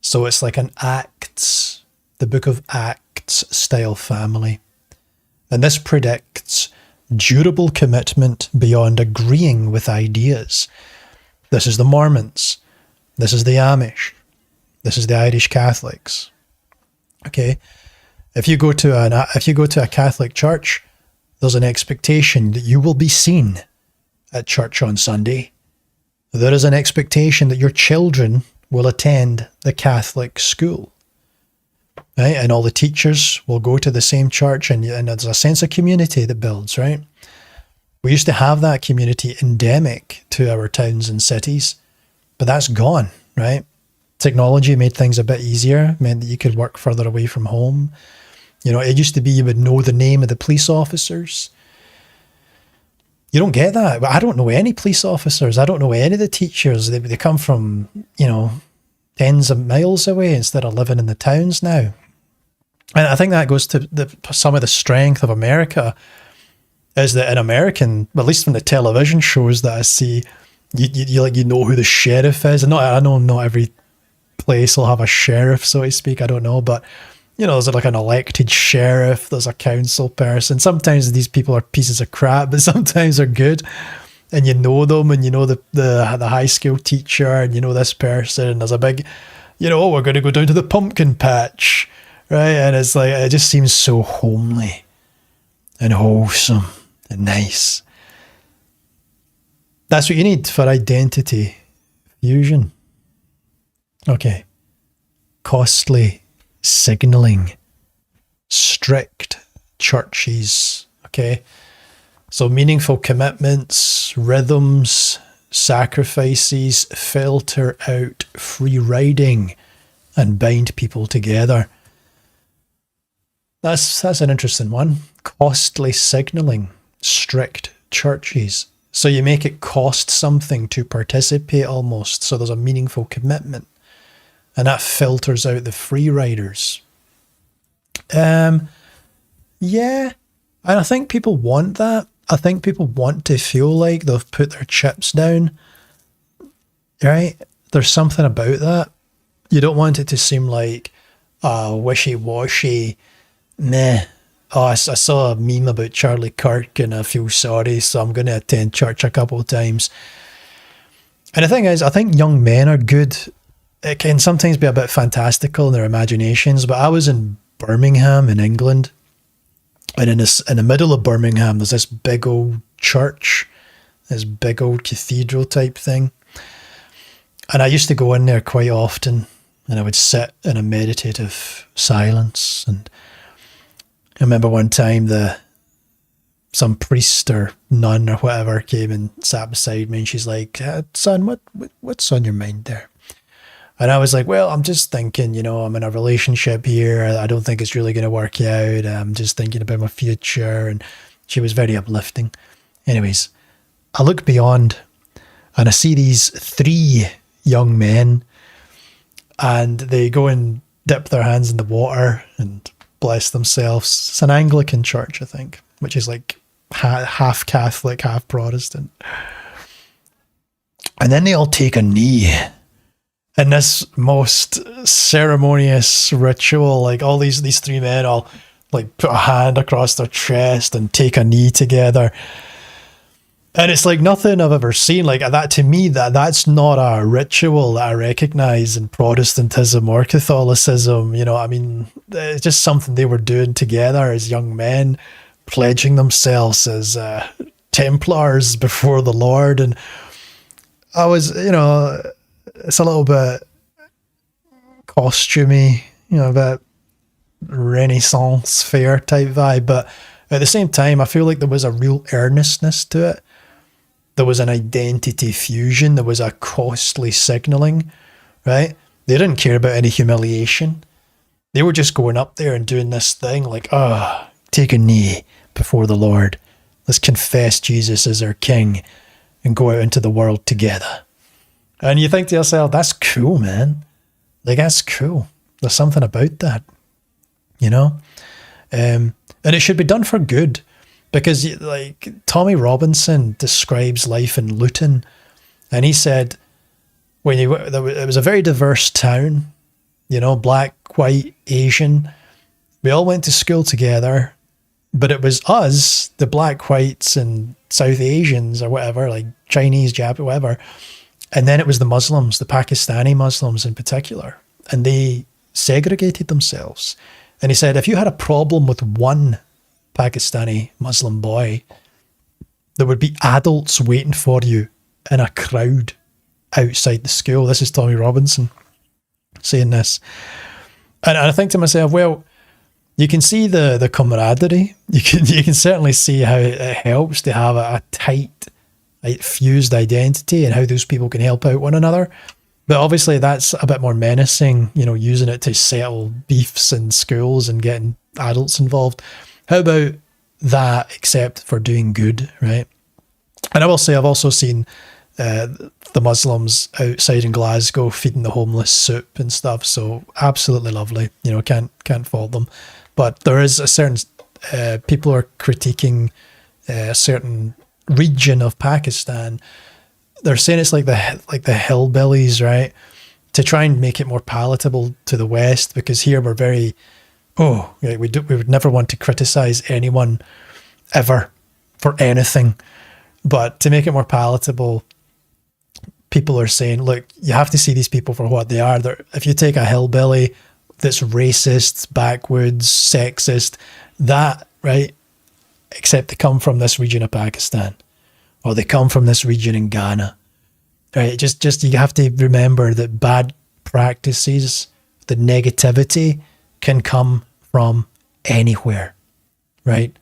So it's like an Acts, the book of Acts style family. And this predicts durable commitment beyond agreeing with ideas. This is the Mormons. This is the Amish. This is the Irish Catholics. Okay, if you go to a Catholic church, there's an expectation that you will be seen at church on Sunday. There is an expectation that your children will attend the Catholic school, right? And all the teachers will go to the same church, and there's a sense of community that builds, right? We used to have that community endemic to our towns and cities, but that's gone, right? Technology made things a bit easier, meant that you could work further away from home. You know, it used to be you would know the name of the police officers. You don't get that. I don't know any police officers. I don't know any of the teachers. They come from, you know, tens of miles away instead of living in the towns now. And I think that goes to some of the strength of America is that in American, at least from the television shows that I see, you know who the sheriff is. And I know not every place will have a sheriff, so to speak. I don't know, but you know, there's like an elected sheriff, there's a council person. Sometimes these people are pieces of crap, but sometimes they're good, and you know them, and you know the high school teacher, and you know this person, and there's a big, you know, we're going to go down to the pumpkin patch, right? And it's like, it just seems so homely and wholesome Nice. That's what you need for identity fusion. Okay. Costly signaling. Strict churches. Okay. So meaningful commitments, rhythms, sacrifices filter out free riding and bind people together. That's an interesting one. Costly signaling, strict churches. So you make it cost something to participate almost. So there's a meaningful commitment. And that filters out the free riders. Yeah. And I think people want that. I think people want to feel like they've put their chips down. Right? There's something about that. You don't want it to seem like wishy-washy. Meh. Oh, I saw a meme about Charlie Kirk and I feel sorry, so I'm going to attend church a couple of times. And the thing is, I think young men are good. It can sometimes be a bit fantastical in their imaginations, but I was in Birmingham in England, and in the middle of Birmingham, there's this big old church, this big old cathedral type thing. And I used to go in there quite often, and I would sit in a meditative silence. And I remember one time some priest or nun or whatever came and sat beside me, and she's like, son, what's on your mind there? And I was like, well, I'm just thinking, I'm in a relationship here. I don't think it's really going to work out. I'm just thinking about my future. And she was very uplifting. Anyways, I look beyond and I see these 3 young men, and they go and dip their hands in the water and bless themselves. It's an Anglican church, I think, which is like half Catholic, half Protestant. And then they all take a knee in this most ceremonious ritual. Like all these 3 men all like put a hand across their chest and take a knee together. And it's like nothing I've ever seen. Like that, to me, that's not a ritual that I recognize in Protestantism or Catholicism. It's just something they were doing together as young men, pledging themselves as Templars before the Lord. And I was, it's a little bit costumey, a bit Renaissance fair type vibe. But at the same time, I feel like there was a real earnestness to it. There was an identity fusion. There was a costly signaling, right? They didn't care about any humiliation. They were just going up there and doing this thing like, take a knee before the Lord. Let's confess Jesus as our King and go out into the world together. And you think to yourself, that's cool, man. Like, that's cool. There's something about that, And it should be done for good. Because like Tommy Robinson describes life in Luton, and he said it was a very diverse town, black, white, Asian. We all went to school together, but it was us, the black, whites, and South Asians or whatever, like Chinese, Japanese, whatever. And then it was the Muslims, the Pakistani Muslims in particular, and they segregated themselves. And he said, if you had a problem with one Pakistani Muslim boy, there would be adults waiting for you in a crowd outside the school. This is Tommy Robinson saying this. And I think to myself, well, you can see the camaraderie. You can certainly see how it helps to have a tight, fused identity and how those people can help out one another. But obviously that's a bit more menacing, using it to settle beefs in schools and getting adults involved. How about that, except for doing good, right? And I will say I've also seen the Muslims outside in Glasgow feeding the homeless soup and stuff. So absolutely lovely. Can't fault them. But there is a certain people are critiquing a certain region of Pakistan. They're saying it's like the hillbillies, right? To try and make it more palatable to the West, because here we're very we would never want to criticize anyone ever for anything. But to make it more palatable, people are saying, look, you have to see these people for what they are. If you take a hillbilly that's racist, backwoods, sexist, that, right, except they come from this region of Pakistan, or they come from this region in Ghana. Right? Just you have to remember that bad practices, the negativity can come from anywhere, right?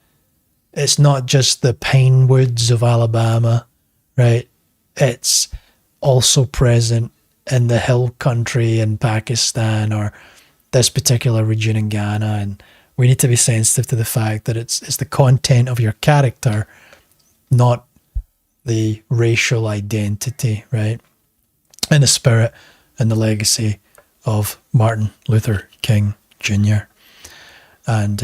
It's not just the pine woods of Alabama, right? It's also present in the hill country in Pakistan or this particular region in Ghana. And we need to be sensitive to the fact that it's the content of your character, not the racial identity, right? In the spirit and the legacy of Martin Luther King Jr. And,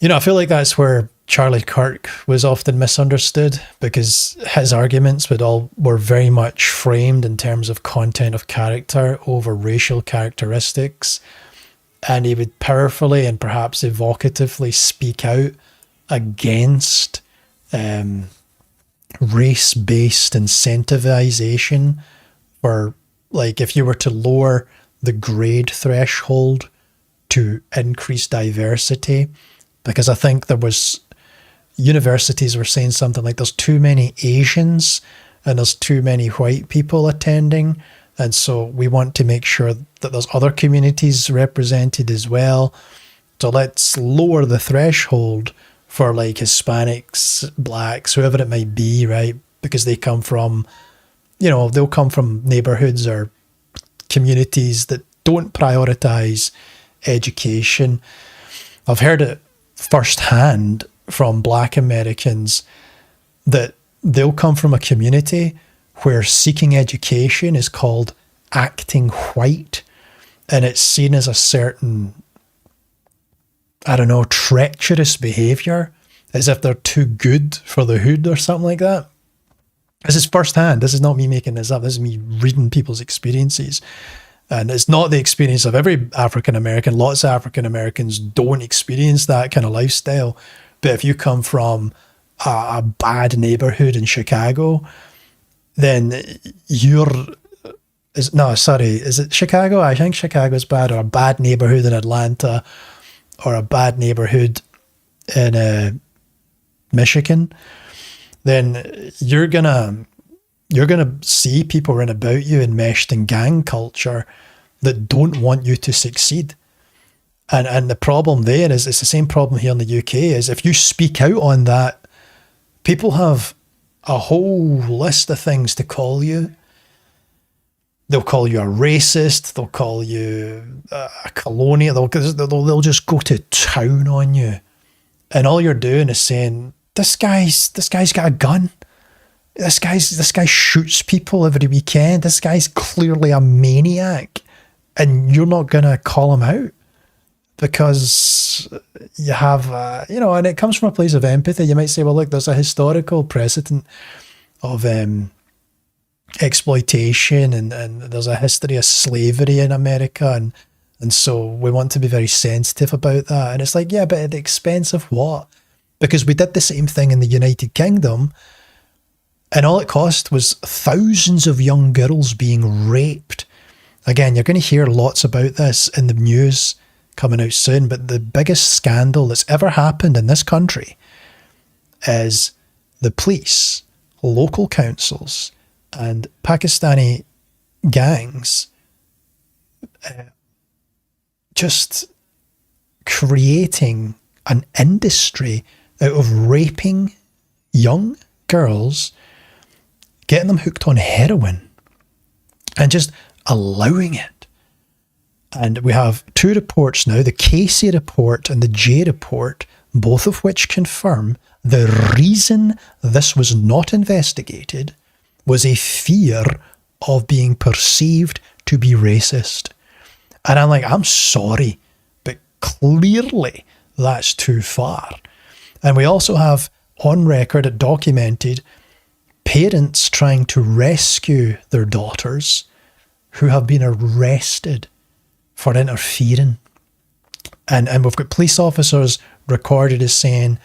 I feel like that's where Charlie Kirk was often misunderstood, because his arguments were very much framed in terms of content of character over racial characteristics. And he would powerfully and perhaps evocatively speak out against race-based incentivization, or like if you were to lower the grade threshold to increase diversity, because I think there was universities were saying something like there's too many Asians and there's too many white people attending, and so we want to make sure that there's other communities represented as well. So let's lower the threshold for like Hispanics, blacks, whoever it might be, right? Because they come from, they'll come from neighborhoods or communities that don't prioritize education. I've heard it firsthand from Black Americans that they'll come from a community where seeking education is called acting white, and it's seen as a certain, treacherous behavior, as if they're too good for the hood or something like that. This is firsthand. This is not me making this up. This is me reading people's experiences. And it's not the experience of every African American. Lots of African Americans don't experience that kind of lifestyle. But if you come from a bad neighborhood in Chicago, then is it Chicago? I think Chicago's bad, or a bad neighborhood in Atlanta, or a bad neighborhood in Michigan, then you're gonna see people around about you enmeshed in gang culture that don't want you to succeed. And the problem there is, it's the same problem here in the UK, is if you speak out on that, people have a whole list of things to call you. They'll call you a racist, they'll call you a colonial, they'll just go to town on you. And all you're doing is saying, this guy's got a gun. This guy shoots people every weekend. This guy's clearly a maniac. And you're not going to call him out because you have, and it comes from a place of empathy. You might say, well, look, there's a historical precedent of exploitation and there's a history of slavery in America. And so we want to be very sensitive about that. And it's like, yeah, but at the expense of what? Because we did the same thing in the United Kingdom, and all it cost was thousands of young girls being raped. Again, you're going to hear lots about this in the news coming out soon, but the biggest scandal that's ever happened in this country is the police, local councils, and Pakistani gangs just creating an industry out of raping young girls, getting them hooked on heroin, and just allowing it. And we have two reports now, the Casey report and the J report, both of which confirm the reason this was not investigated was a fear of being perceived to be racist. And I'm like, I'm sorry, but clearly that's too far. And we also have on record, documented, parents trying to rescue their daughters who have been arrested for interfering. And we've got police officers recorded as saying,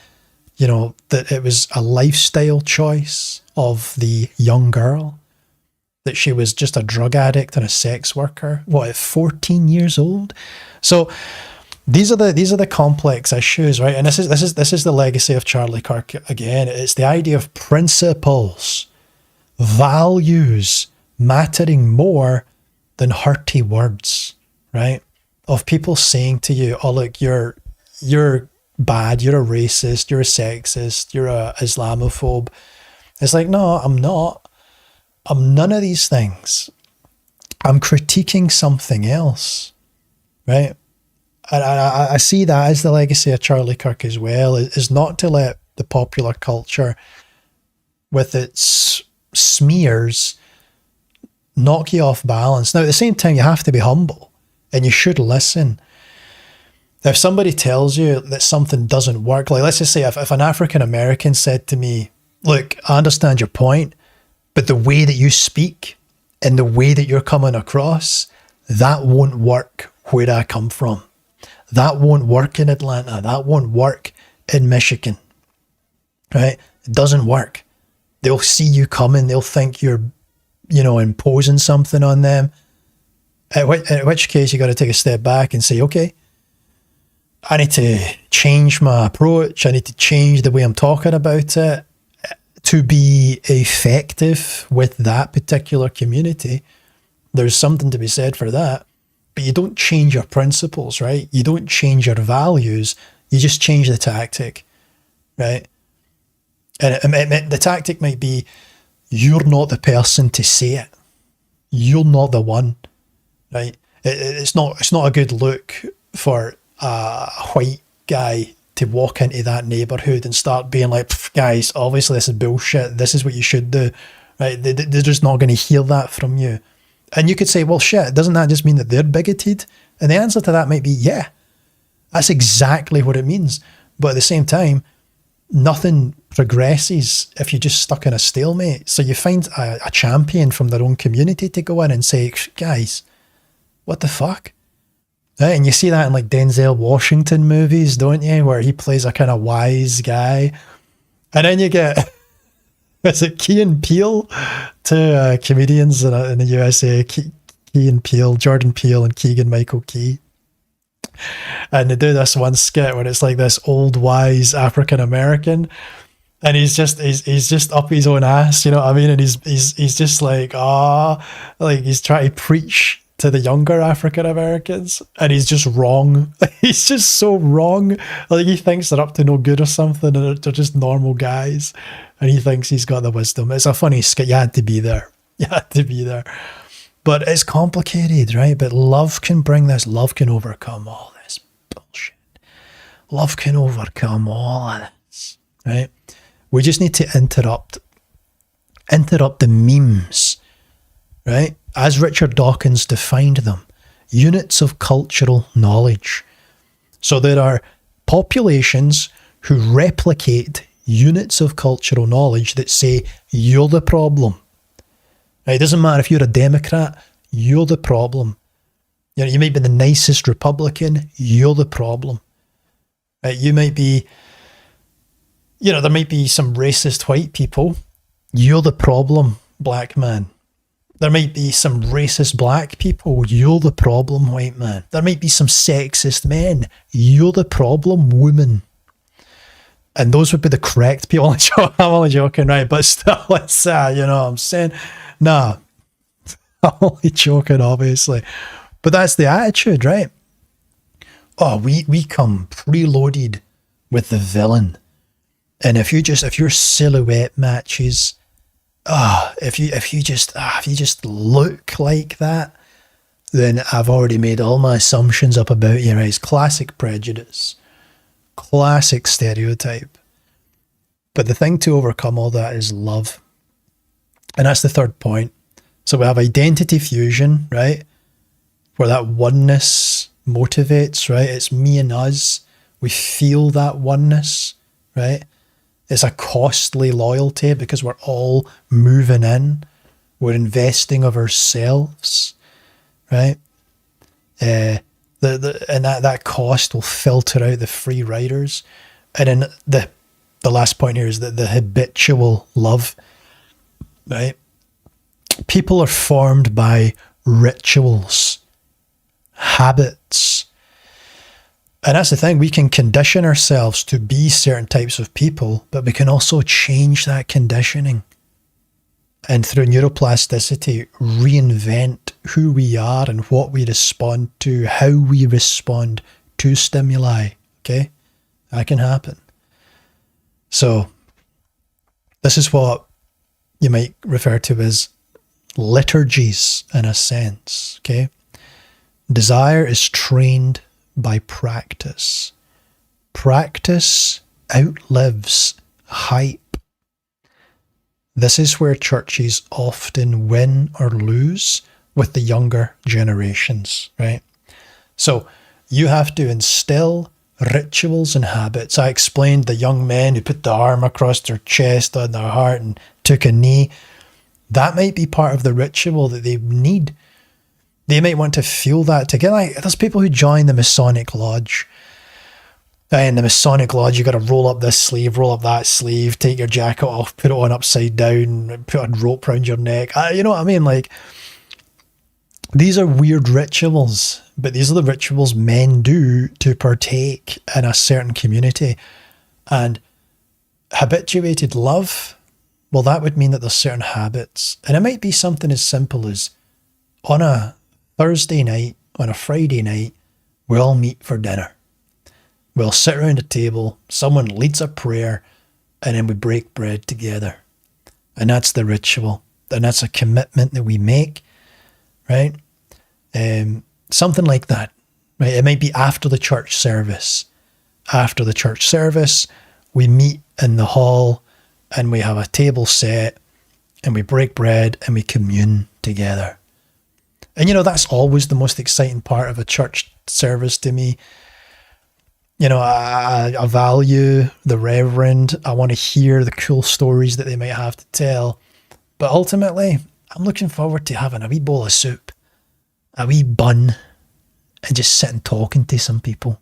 that it was a lifestyle choice of the young girl, that she was just a drug addict and a sex worker, at 14 years old? So these are the complex issues, right? And this is the legacy of Charlie Kirk again. It's the idea of principles, values mattering more than hearty words, right? Of people saying to you, "Oh, look, you're bad. You're a racist. You're a sexist. You're a Islamophobe." It's like, no, I'm not. I'm none of these things. I'm critiquing something else, right? And I see that as the legacy of Charlie Kirk as well, is not to let the popular culture with its smears knock you off balance. Now, at the same time, you have to be humble and you should listen. If somebody tells you that something doesn't work, like let's just say if an African American said to me, "Look, I understand your point, but the way that you speak and the way that you're coming across, that won't work where I come from. That won't work in Atlanta. That won't work in Michigan." Right? It doesn't work. They'll see you coming. They'll think you're, imposing something on them. At which case you got to take a step back and say, okay, I need to change my approach. I need to change the way I'm talking about it to be effective with that particular community. There's something to be said for that. But you don't change your principles, right? You don't change your values. You just change the tactic, right? And the tactic might be, you're not the person to say it. You're not the one, right? It's not a good look for a white guy to walk into that neighborhood and start being like, "Guys, obviously this is bullshit. This is what you should do," right? They're just not going to hear that from you. And you could say, well, shit, doesn't that just mean that they're bigoted? And the answer to that might be, yeah, that's exactly what it means. But at the same time, nothing progresses if you're just stuck in a stalemate. So you find a champion from their own community to go in and say, "Guys, what the fuck?" Right? And you see that in like Denzel Washington movies, don't you? Where he plays a kind of wise guy. And then you get, is it Key and Peele? Two comedians in the USA, Key and Peele, Jordan Peele and Keegan-Michael Key. And they do this one skit where it's like this old wise African American, and he's just up his own ass, you know what I mean? And he's just like, like he's trying to preach to the younger African Americans, and he's just wrong. He's just so wrong. Like he thinks they're up to no good or something, and they're just normal guys, and he thinks he's got the wisdom. It's a funny skit. You had to be there. You had to be there. But it's complicated, right? But love can bring this. Love can overcome all this bullshit. Love can overcome all of this, right? We just need to interrupt the memes, right? As Richard Dawkins defined them, units of cultural knowledge. So there are populations who replicate units of cultural knowledge that say, you're the problem. It doesn't matter if you're a Democrat, you're the problem. You know, you might be the nicest Republican, you're the problem. You might be, there might be some racist white people, you're the problem, black man. There might be some racist black people, you're the problem, white man. There might be some sexist men, you're the problem, woman. And those would be the correct people. I'm only joking, right? But still, it's, you know what I'm saying? Nah, I'm only joking, obviously. But that's the attitude, right? Oh, we come preloaded with the villain. And if your silhouette matches, if you just look like that, then I've already made all my assumptions up about you, right? It's classic prejudice, classic stereotype. But the thing to overcome all that is love. And that's the third point. So we have identity fusion, right? Where that oneness motivates, right? It's me and us. We feel that oneness, right? It's a costly loyalty because we're all moving in. We're investing of ourselves, right? And that cost will filter out the free riders. And then the last point here is that the habitual love, right? People are formed by rituals, habits, And that's the thing, we can condition ourselves to be certain types of people, but we can also change that conditioning. And through neuroplasticity, reinvent who we are and what we respond to, how we respond to stimuli. Okay? That can happen. So, this is what you might refer to as liturgies in a sense. Okay? Desire is trained by practice. Practice outlives hype. This is where churches often win or lose with the younger generations, right? So you have to instill rituals and habits. I explained the young men who put the arm across their chest on their heart and took a knee. That might be part of the ritual that they need. They might want to feel that together. Like, there's people who join the Masonic Lodge. In the Masonic Lodge, you got to roll up this sleeve, roll up that sleeve, take your jacket off, put it on upside down, put a rope around your neck. You know what I mean? Like, these are weird rituals, but these are the rituals men do to partake in a certain community. And habituated love, well, that would mean that there's certain habits. And it might be something as simple as on a Thursday night, on a Friday night, we all meet for dinner. We'll sit around a table, someone leads a prayer, and then we break bread together. And that's the ritual. And that's a commitment that we make, right? Something like that, right? It might be after the church service. After the church service, we meet in the hall and we have a table set and we break bread and we commune together. And, you know, that's always the most exciting part of a church service to me. You know, I value the reverend. I want to hear the cool stories that they might have to tell. But ultimately, I'm looking forward to having a wee bowl of soup, a wee bun, and just sitting talking to some people.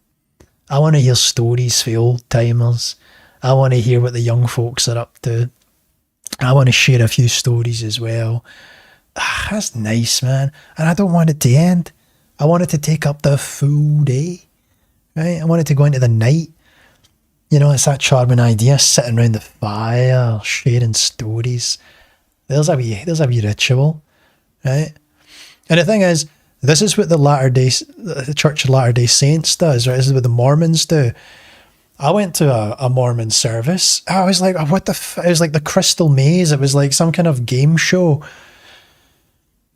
I want to hear stories for old timers. I want to hear what the young folks are up to. I want to share a few stories as well. That's nice, man. And I don't want it to end. I want it to take up the full day, right? I want it to go into the night. You know, it's that charming idea, sitting around the fire, sharing stories. There's a wee ritual, right? And the thing is, this is what the Church of Latter-day Saints does, right? This is what the Mormons do. I went to a Mormon service. I was like, what the it was like the Crystal Maze. It was like some kind of game show.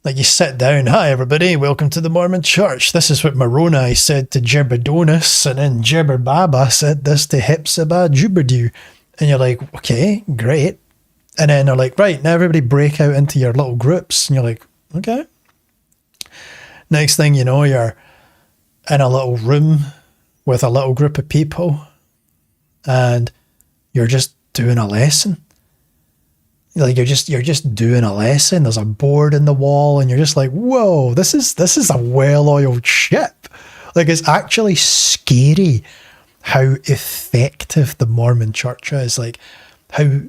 Like, you sit down, hi everybody, welcome to the Mormon Church. This is what Moroni said to Jebediah, and then Jeberbaba said this to Hepzibah Juberdew. And you're like, okay, great. And then they're like, right, now everybody break out into your little groups. And you're like, okay. Next thing you know, you're in a little room with a little group of people and you're just doing a lesson. Like, you're just doing a lesson. There's a board in the wall and you're just like, whoa, this is a well-oiled ship. Like, it's actually scary how effective the Mormon church is. Like, how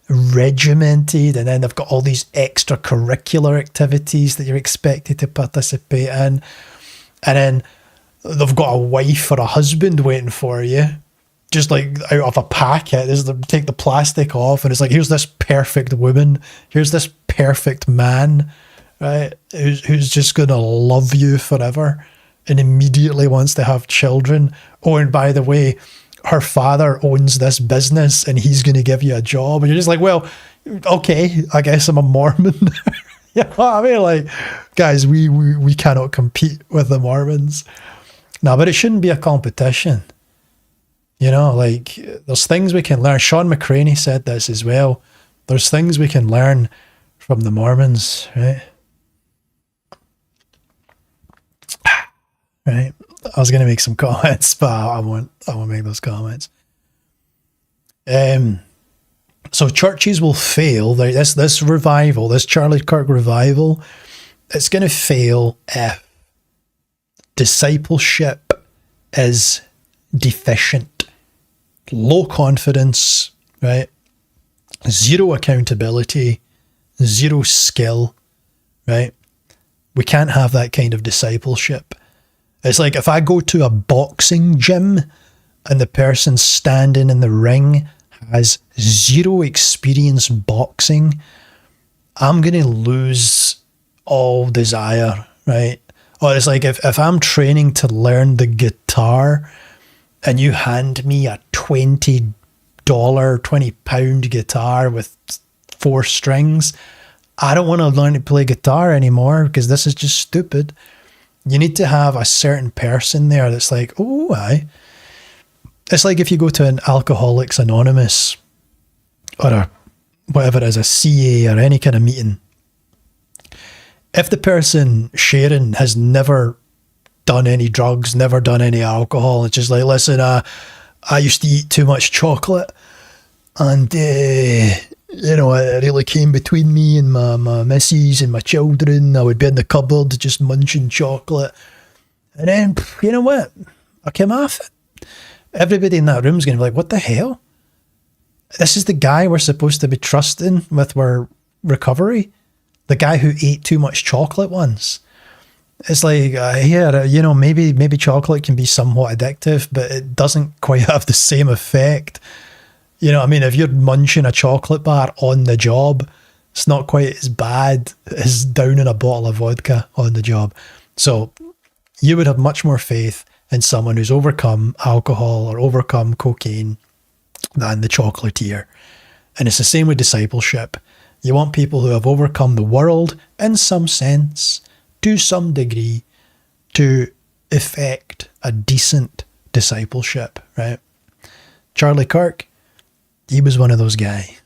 regimented, and then they've got all these extracurricular activities that you're expected to participate in. And then they've got a wife or a husband waiting for you. Just like out of a packet, take the plastic off, and it's like, here's this perfect woman, here's this perfect man, right? Who's just gonna love you forever, and immediately wants to have children. Oh, and by the way, her father owns this business, and he's gonna give you a job, and you're just like, well, okay, I guess I'm a Mormon. You know what I mean? Like, guys, we cannot compete with the Mormons. No, but it shouldn't be a competition. You know, like, there's things we can learn. Sean McCraney said this as well. There's things we can learn from the Mormons, right? Right. I was going to make some comments, but I won't make those comments. So churches will fail. This revival, this Charlie Kirk revival, it's going to fail if discipleship is deficient. Low confidence, right? Zero accountability, zero skill, right? We can't have that kind of discipleship. It's like if I go to a boxing gym and the person standing in the ring has zero experience boxing, I'm going to lose all desire, right? Or it's like if I'm training to learn the guitar and you hand me a $20, £20 guitar with 4 strings, I don't want to learn to play guitar anymore because this is just stupid. You need to have a certain person there that's like, oh, aye. It's like if you go to an Alcoholics Anonymous or a whatever it is, a CA or any kind of meeting. If the person sharing has never done any drugs, never done any alcohol, it's just like, listen, I used to eat too much chocolate and, it really came between me and my missus and my children. I would be in the cupboard just munching chocolate. And then, you know what? I came off it. Everybody in that room is going to be like, what the hell? This is the guy we're supposed to be trusting with our recovery. The guy who ate too much chocolate once. It's like, maybe chocolate can be somewhat addictive, but it doesn't quite have the same effect. You know what I mean? If you're munching a chocolate bar on the job, it's not quite as bad as downing a bottle of vodka on the job. So you would have much more faith in someone who's overcome alcohol or overcome cocaine than the chocolatier. And it's the same with discipleship. You want people who have overcome the world in some sense, to some degree, to effect a decent discipleship, right? Charlie Kirk, he was one of those guys.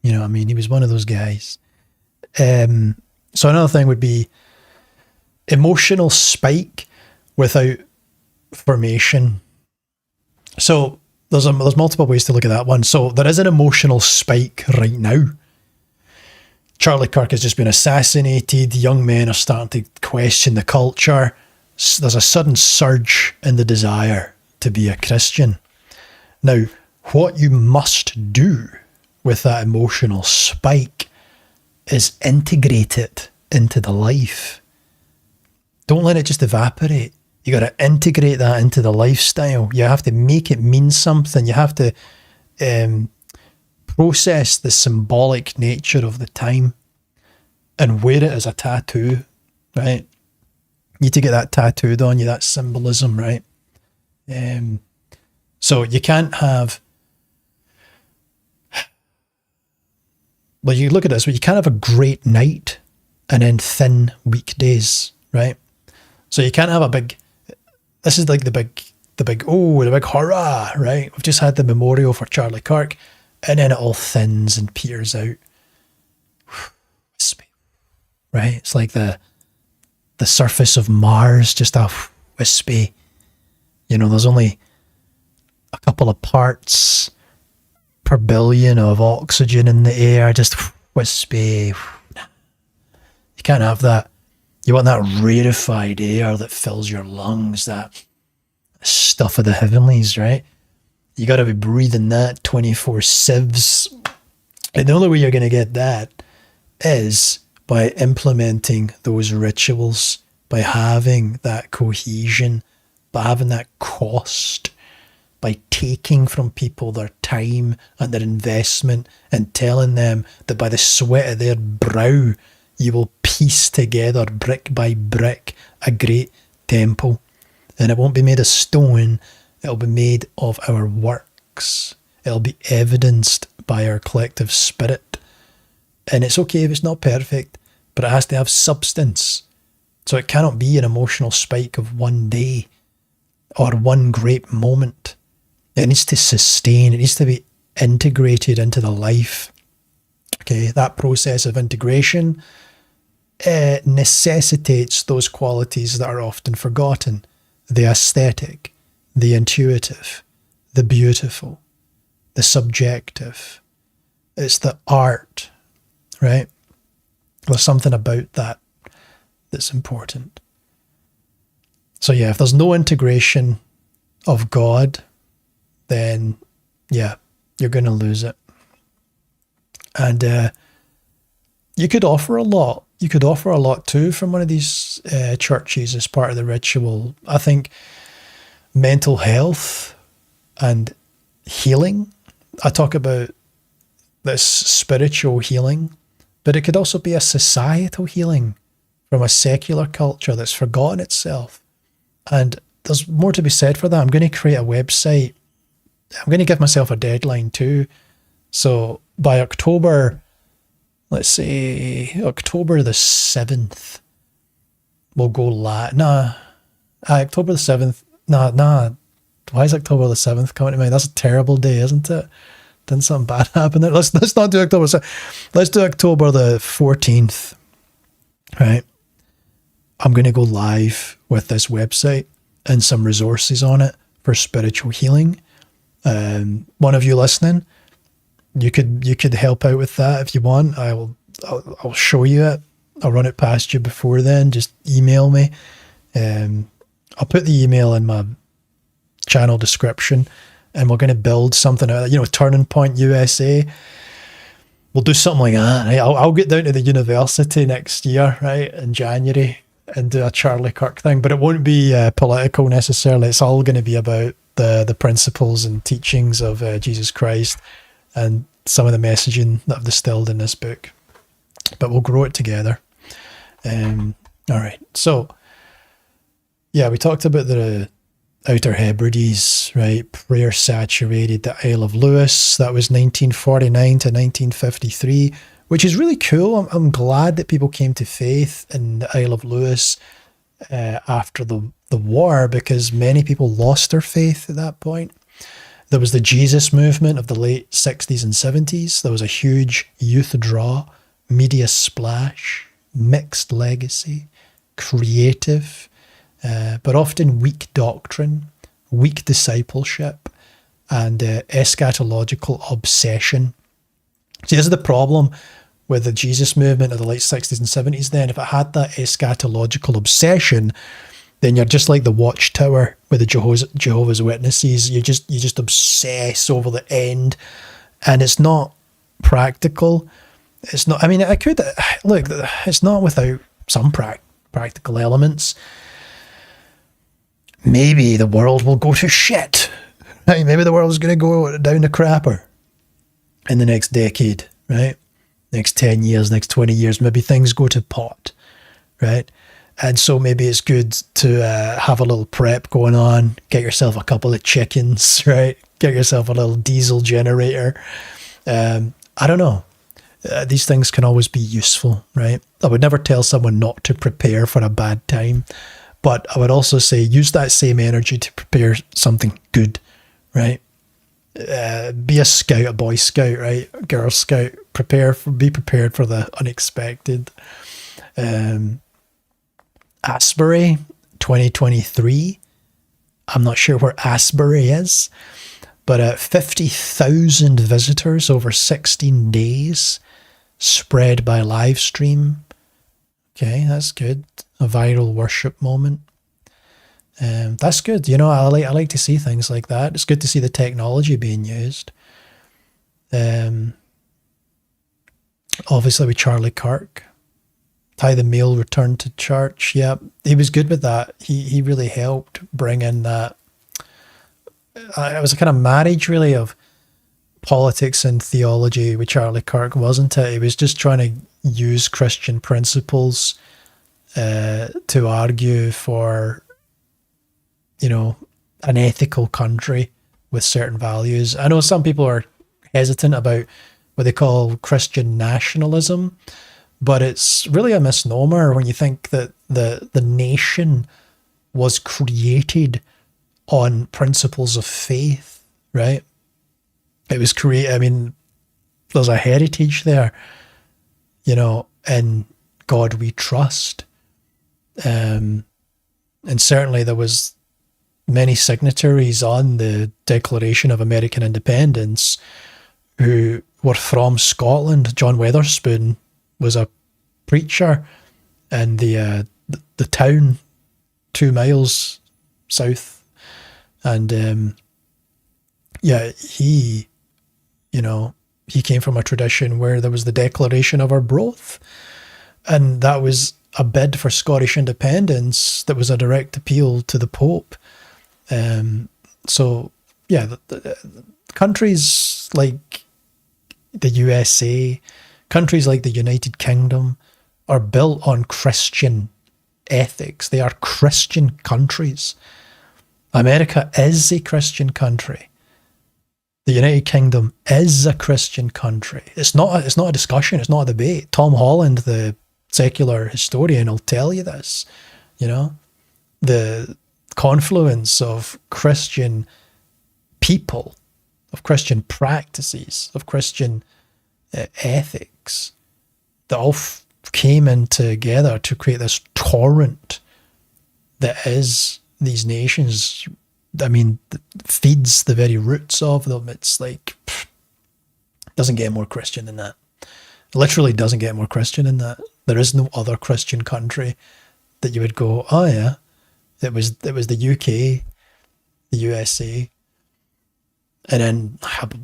You know what I mean? He was one of those guys. So another thing would be emotional spike without formation. So there's multiple ways to look at that one. So there is an emotional spike right now. Charlie Kirk has just been assassinated. Young men are starting to question the culture. There's a sudden surge in the desire to be a Christian. Now, what you must do with that emotional spike is integrate it into the life. Don't let it just evaporate. You got to integrate that into the lifestyle. You have to make it mean something. You have to process the symbolic nature of the time and wear it as a tattoo, right? You need to get that tattooed on you, that symbolism, right? So you can't have, well, you look at this, but you can't have a great night and then thin weekdays, right? So you can't have a big, this is like the big hurrah, right? We've just had the memorial for Charlie Kirk, and then it all thins and peters out. Right? It's like the surface of Mars, just a wispy. You know, there's only a couple of parts per billion of oxygen in the air, just wispy. You can't have that. You want that rarefied air that fills your lungs, that stuff of the heavenlies, right? You got to be breathing that 24 sieves. And the only way you're going to get that is by implementing those rituals, by having that cohesion, by having that cost, by taking from people their time and their investment and telling them that by the sweat of their brow, you will piece together brick by brick a great temple. And it won't be made of stone, it'll be made of our works. It'll be evidenced by our collective spirit. And it's okay if it's not perfect, but it has to have substance. So it cannot be an emotional spike of one day or one great moment. It needs to sustain, it needs to be integrated into the life. Okay, that process of integration necessitates those qualities that are often forgotten. The aesthetic, the intuitive, the beautiful, the subjective. It's the art, right? There's something about that that's important. So yeah, if there's no integration of God, then yeah, you're going to lose it. And you could offer a lot you could offer a lot too from one of these churches as part of the ritual. I think mental health and healing. I talk about this spiritual healing, but it could also be a societal healing from a secular culture that's forgotten itself. And there's more to be said for that. I'm going to create a website. I'm going to give myself a deadline too. So by October, let's say October the 7th, we'll go live. October the 7th. Why is October the 7th coming to mind? That's a terrible day, isn't it? Didn't something bad happen there? Let's not do October. Let's do October the 14th. Right. I'm going to go live with this website and some resources on it for spiritual healing. One of you listening, you could help out with that if you want. I'll show you it. I'll run it past you before then. Just email me. I'll put the email in my channel description, and we're going to build something out. Turning Point USA. We'll do something like that. Right? I'll get down to the university next year, right, in January, and do a Charlie Kirk thing. But it won't be political necessarily. It's all going to be about the principles and teachings of Jesus Christ and some of the messaging that I've distilled in this book. But we'll grow it together. All right. So, yeah, we talked about the Outer Hebrides, right? Prayer saturated the Isle of Lewis. That was 1949 to 1953, which is really cool. I'm glad that people came to faith in the Isle of Lewis after the war, because many people lost their faith at that point. There was the Jesus movement of the late 60s and 70s. There was a huge youth draw, media splash, mixed legacy, creative, but often weak doctrine, weak discipleship, and eschatological obsession. See, this is the problem with the Jesus movement of the late 60s and 70s then. If it had that eschatological obsession, then you're just like the Watchtower with the Jehovah's Witnesses. You just obsess over the end, and it's not practical. It's not. I mean, I could look. It's not without some practical elements. Maybe the world will go to shit. Right? Maybe the world is going to go down the crapper in the next decade. Right? Next 10 years, next 20 years. Maybe things go to pot. Right? And so maybe it's good to have a little prep going on. Get yourself a couple of chickens, right? Get yourself a little diesel generator. I don't know. These things can always be useful, right? I would never tell someone not to prepare for a bad time. But I would also say use that same energy to prepare something good, right? Be a scout, a Boy Scout, right? A Girl Scout. Be prepared for the unexpected. Asbury 2023. I'm not sure where Asbury is, but 50,000 visitors over 16 days, spread by live stream. Okay, that's good. A viral worship moment. That's good. I like to see things like that. It's good to see the technology being used. Obviously with Charlie Kirk. Ty the Mail returned to church. Yeah, he was good with that. He really helped bring in that. It was a kind of marriage, really, of politics and theology with Charlie Kirk, wasn't it? He was just trying to use Christian principles to argue for, an ethical country with certain values. I know some people are hesitant about what they call Christian nationalism, but it's really a misnomer when you think that the nation was created on principles of faith, right? It was there's a heritage there, in God we trust. And certainly there was many signatories on the Declaration of American Independence who were from Scotland. John Weatherspoon was a preacher in the town 2 miles south, and he came from a tradition where there was the declaration of Arbroath, And that was a bid for Scottish independence that was a direct appeal to the Pope. So, yeah, the countries like the USA, countries like the United Kingdom are built on Christian ethics. They are Christian countries. America is a Christian country. The United Kingdom is a Christian country. It's not a discussion. It's not a debate. Tom Holland, the secular historian, will tell you this. You know, the confluence of Christian people, of Christian practices, of Christian ethics that all came in together to create this torrent that is these nations. I mean, feeds the very roots of them. It's like, doesn't get more Christian than that. It literally doesn't get more Christian than that. There is no other Christian country that you would go, oh yeah, it was the UK, the USA, and then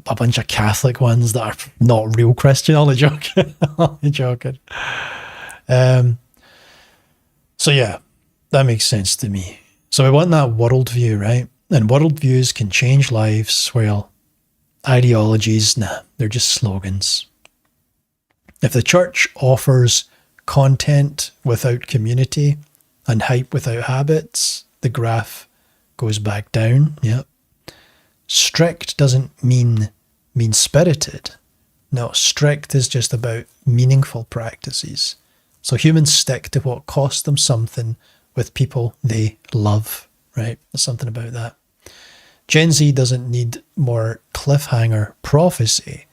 a bunch of Catholic ones that are not real Christian. Only joking. Only joking. So yeah, that makes sense to me. So we want that worldview, right? And worldviews can change lives, while ideologies, nah, they're just slogans. If the church offers content without community and hype without habits, the graph goes back down. Yep. Strict doesn't mean mean-spirited. No, strict is just about meaningful practices. So humans stick to what costs them something with people they love, right? There's something about that. Gen Z doesn't need more cliffhanger prophecy.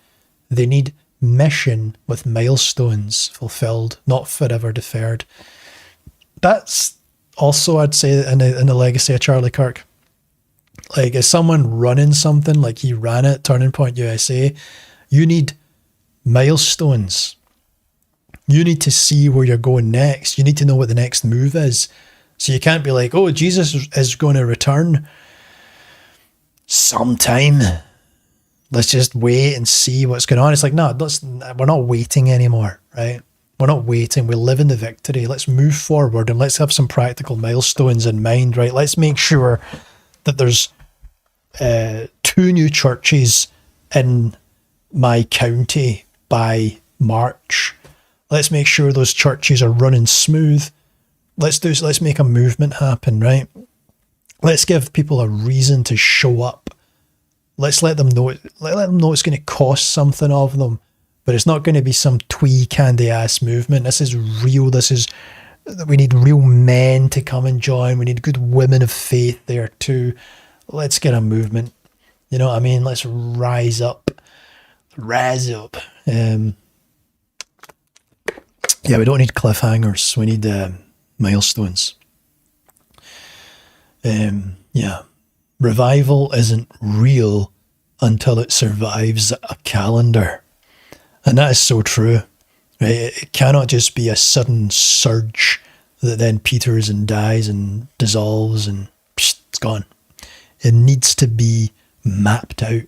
They need mission with milestones fulfilled, not forever deferred. That's also, I'd say, in the legacy of Charlie Kirk. Like, as someone running something like he ran it, Turning Point USA, you need milestones. You need to see where you're going next. You need to know what the next move is. So you can't be like, oh, Jesus is going to return sometime. Let's just wait and see what's going on. It's like, no, we're not waiting anymore, right? We're not waiting. We live in the victory. Let's move forward and let's have some practical milestones in mind, right? Let's make sure that there's 2 new churches in my county by March. Let's make sure those churches are running smooth. Let's make a movement happen, right? Let's give people a reason to show up. Let's let them know it's going to cost something of them, but it's not going to be some twee candy ass movement. This is real. We need real men to come and join. We need good women of faith there too. Let's get a movement. You know what I mean? Let's rise up. Rise up. Yeah, we don't need cliffhangers. We need milestones. Yeah. Revival isn't real until it survives a calendar. And that is so true. Right? It cannot just be a sudden surge that then peters and dies and dissolves and it's gone. It needs to be mapped out.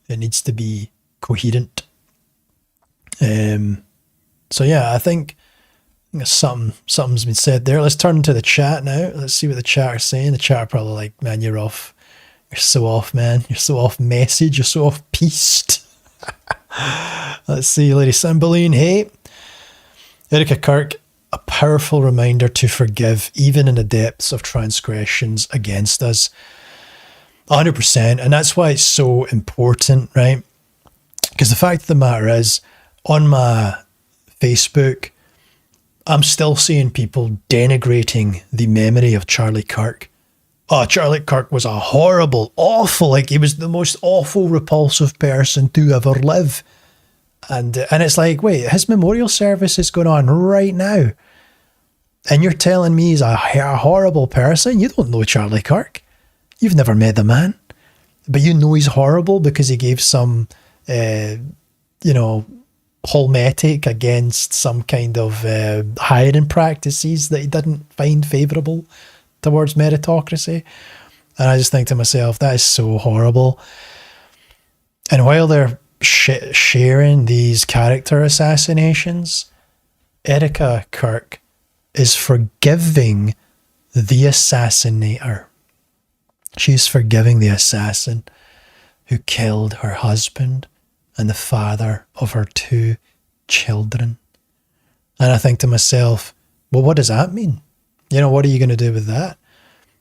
It needs to be coherent. So yeah, I think something's been said there. Let's turn to the chat now. Let's see what the chat are saying. The chat are probably like, man, you're off. You're so off, man. You're so off message. You're so off piste. Let's see, Lady Cymbeline. Hey. Erica Kirk, a powerful reminder to forgive even in the depths of transgressions against us. 100%. And that's why it's so important, right? Because the fact of the matter is, on my Facebook, I'm still seeing people denigrating the memory of Charlie Kirk. Oh, Charlie Kirk was a horrible, awful, like he was the most awful, repulsive person to ever live. And it's like, wait, his memorial service is going on right now. And you're telling me he's a horrible person? You don't know Charlie Kirk. You've never met the man. But you know he's horrible because he gave some, palmetic against some kind of hiring practices that he didn't find favourable towards meritocracy. And I just think to myself, that is so horrible. And while they're sharing these character assassinations, Erica Kirk is forgiving the assassinator. She's forgiving the assassin who killed her husband and the father of her 2 children. And I think to myself, well, what does that mean? You know, what are you going to do with that?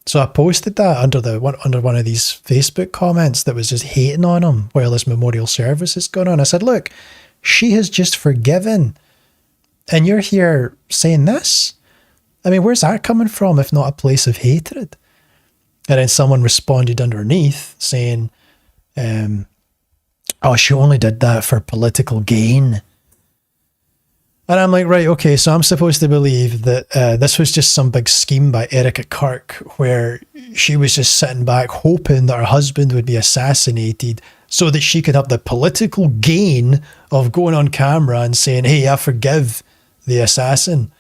So I posted that under one of these Facebook comments that was just hating on him while this memorial service is going on. I said, look, she has just forgiven. And you're here saying this? I mean, where's that coming from if not a place of hatred? And then someone responded underneath saying, oh, she only did that for political gain. And I'm like, right, okay, so I'm supposed to believe that this was just some big scheme by Erica Kirk where she was just sitting back hoping that her husband would be assassinated so that she could have the political gain of going on camera and saying, hey, I forgive the assassin.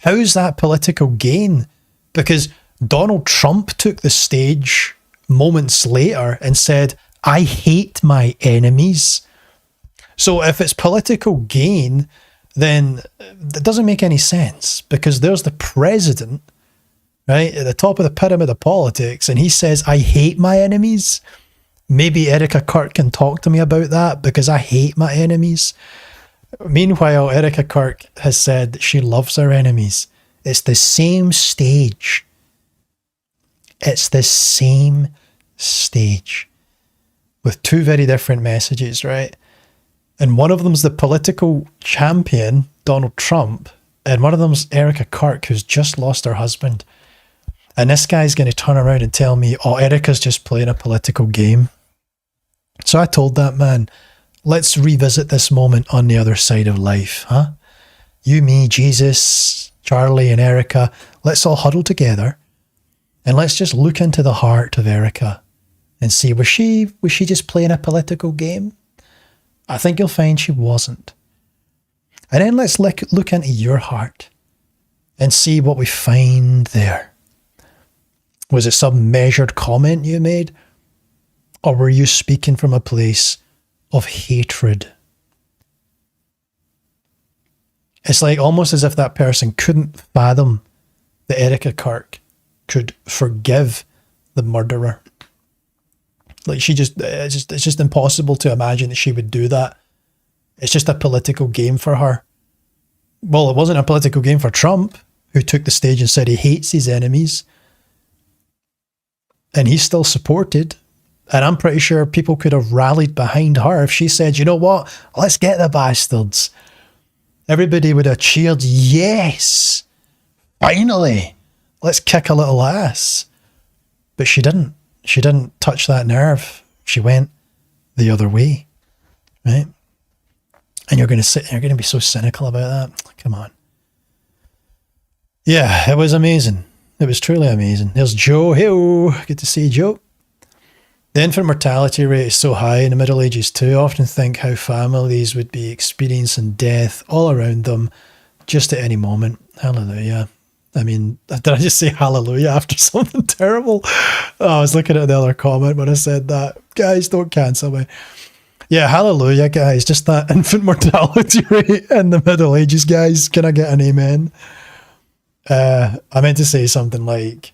How's that political gain? Because Donald Trump took the stage moments later and said, I hate my enemies. So if it's political gain, then it doesn't make any sense because there's the president, right, at the top of the pyramid of politics, and he says, I hate my enemies. Maybe Erica Kirk can talk to me about that because I hate my enemies. Meanwhile, Erica Kirk has said that she loves her enemies. It's the same stage. It's the same stage with 2 very different messages, right? And one of them's the political champion, Donald Trump, and one of them's Erica Kirk, who's just lost her husband. And this guy's going to turn around and tell me, oh, Erica's just playing a political game. So I told that man, let's revisit this moment on the other side of life, huh? You, me, Jesus, Charlie, and Erica, let's all huddle together and let's just look into the heart of Erica and see, was she just playing a political game? I think you'll find she wasn't. And then let's look into your heart and see what we find there. Was it some measured comment you made? Or were you speaking from a place of hatred? It's like almost as if that person couldn't fathom that Erica Kirk could forgive the murderer. Like it's just impossible to imagine that she would do that. It's just a political game for her. Well, it wasn't a political game for Trump, who took the stage and said he hates his enemies. And he's still supported. And I'm pretty sure people could have rallied behind her if she said, you know what, let's get the bastards. Everybody would have cheered, yes, finally, let's kick a little ass. But she didn't. She didn't touch that nerve. She went the other way, right? And you're going to sit there, you're going to be so cynical about that. Come on. Yeah, it was amazing. It was truly amazing. There's Joe. Hey, good to see you, Joe. The infant mortality rate is so high in the Middle Ages too. I often think how families would be experiencing death all around them just at any moment. Hallelujah. I mean, did I just say hallelujah after something terrible? Oh, I was looking at the other comment when I said that. Guys, don't cancel me. Yeah, hallelujah, guys. Just that infant mortality rate in the Middle Ages, guys. Can I get an amen? I meant to say something like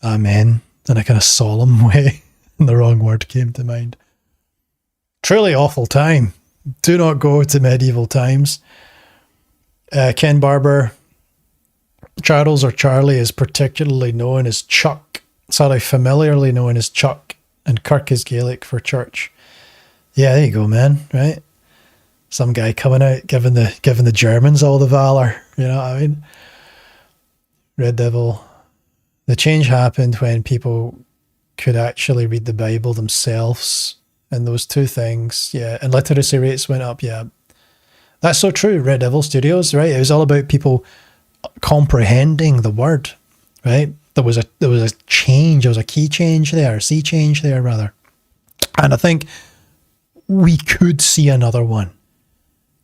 amen in a kind of solemn way. And the wrong word came to mind. Truly awful time. Do not go to medieval times. Ken Barber, Charles or Charlie is particularly known as Chuck. Familiarly known as Chuck. And Kirk is Gaelic for church. Yeah, there you go, man. Right? Some guy coming out giving the Germans all the valor. You know what I mean? Red Devil. The change happened when people could actually read the Bible themselves. And those 2 things, yeah. And literacy rates went up, yeah. That's so true, Red Devil Studios, right? It was all about people comprehending the word, right? There was a change, there was a key change there, sea change there, rather. And I think we could see another one.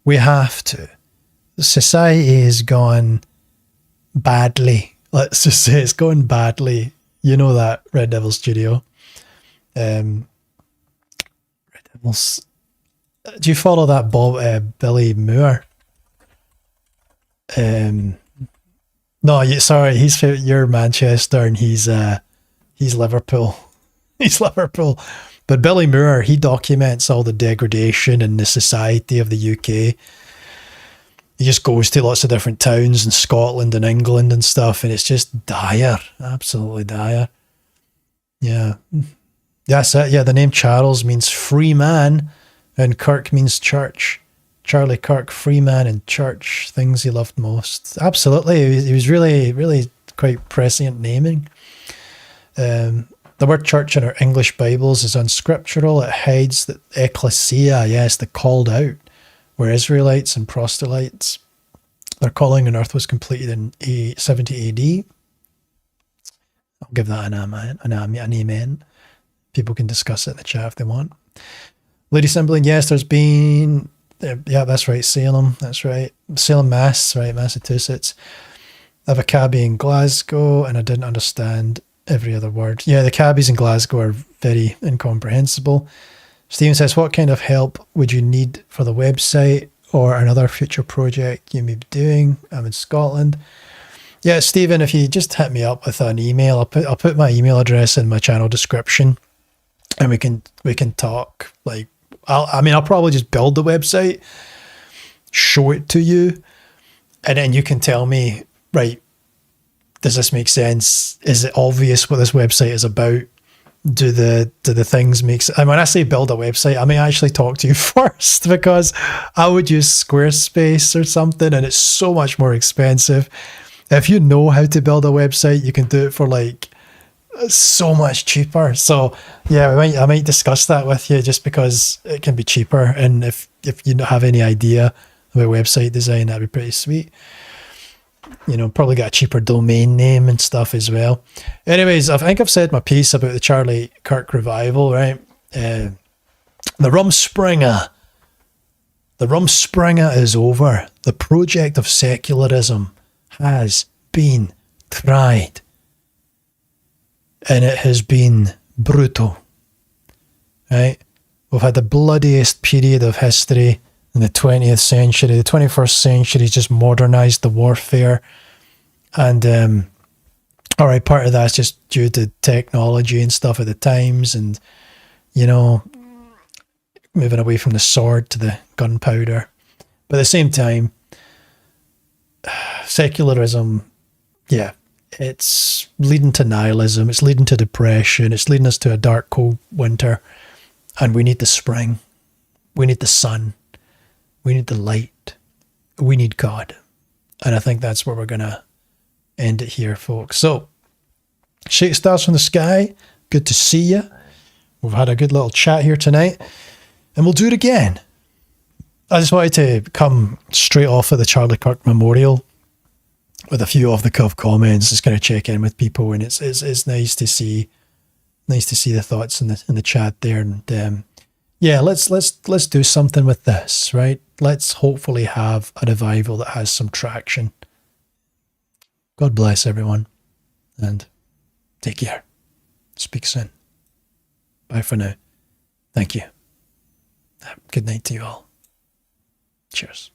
We have to. Society has gone badly. Let's just say it's going badly. You know that, Red Devil Studio. Red Devils. Do you follow that Billy Moore? No, sorry, you're Manchester and he's Liverpool. He's Liverpool. But Billy Moore, he documents all the degradation in the society of the UK. He just goes to lots of different towns in Scotland and England and stuff, and it's just dire, absolutely dire. Yeah, that's it. Yeah, the name Charles means free man, and Kirk means church. Charlie Kirk, free man and church, things he loved most. Absolutely, he was really, really quite prescient naming. The word church in our English Bibles is unscriptural. It hides the ecclesia, yes, the called out, were Israelites and proselytes. Their calling on earth was completed in 70 AD. I'll give that an amen. People can discuss it in the chat if they want. Lady Assembly, yes, there's been... Yeah, that's right, Salem. That's right. Salem, Mass, right, Massachusetts. I have a cabbie in Glasgow, and I didn't understand every other word. Yeah, the cabbies in Glasgow are very incomprehensible. Stephen says, what kind of help would you need for the website or another future project you may be doing? I'm in Scotland. Yeah, Stephen, if you just hit me up with an email, I'll put my email address in my channel description, and we can talk. Like, I'll probably just build the website, show it to you, and then you can tell me, right, does this make sense? Is it obvious what this website is about? Do the things make sense? And when I say build a website, I may actually talk to you first, because I would use Squarespace or something, and it's so much more expensive. If you know how to build a website, you can do it for like so much cheaper. So yeah, I might discuss that with you, just because it can be cheaper. And if you don't have any idea about website design, that'd be pretty sweet. You know, probably got a cheaper domain name and stuff as well. Anyways, I think I've said my piece about the Charlie Kirk revival, right? The Rumspringa. The Rumspringa is over. The project of secularism has been tried. And it has been brutal, right? We've had the bloodiest period of history in the 20th century. The 21st century has just modernized the warfare. And, all right, part of that's just due to technology and stuff at the times, and, you know, moving away from the sword to the gunpowder. But at the same time, secularism, yeah, it's leading to nihilism, it's leading to depression, it's leading us to a dark, cold winter, and we need the spring, we need the sun, we need the light, we need God. And I think that's where we're going to end it here, folks. So, shake stars from the sky, good to see you. We've had a good little chat here tonight, and we'll do it again. I just wanted to come straight off of the Charlie Kirk Memorial with a few off the cuff comments, just kind of check in with people, and it's nice to see the thoughts in the chat there. And yeah, let's do something with this, right? Let's hopefully have a revival that has some traction. God bless everyone, and take care. Speak soon. Bye for now. Thank you. Good night to you all. Cheers.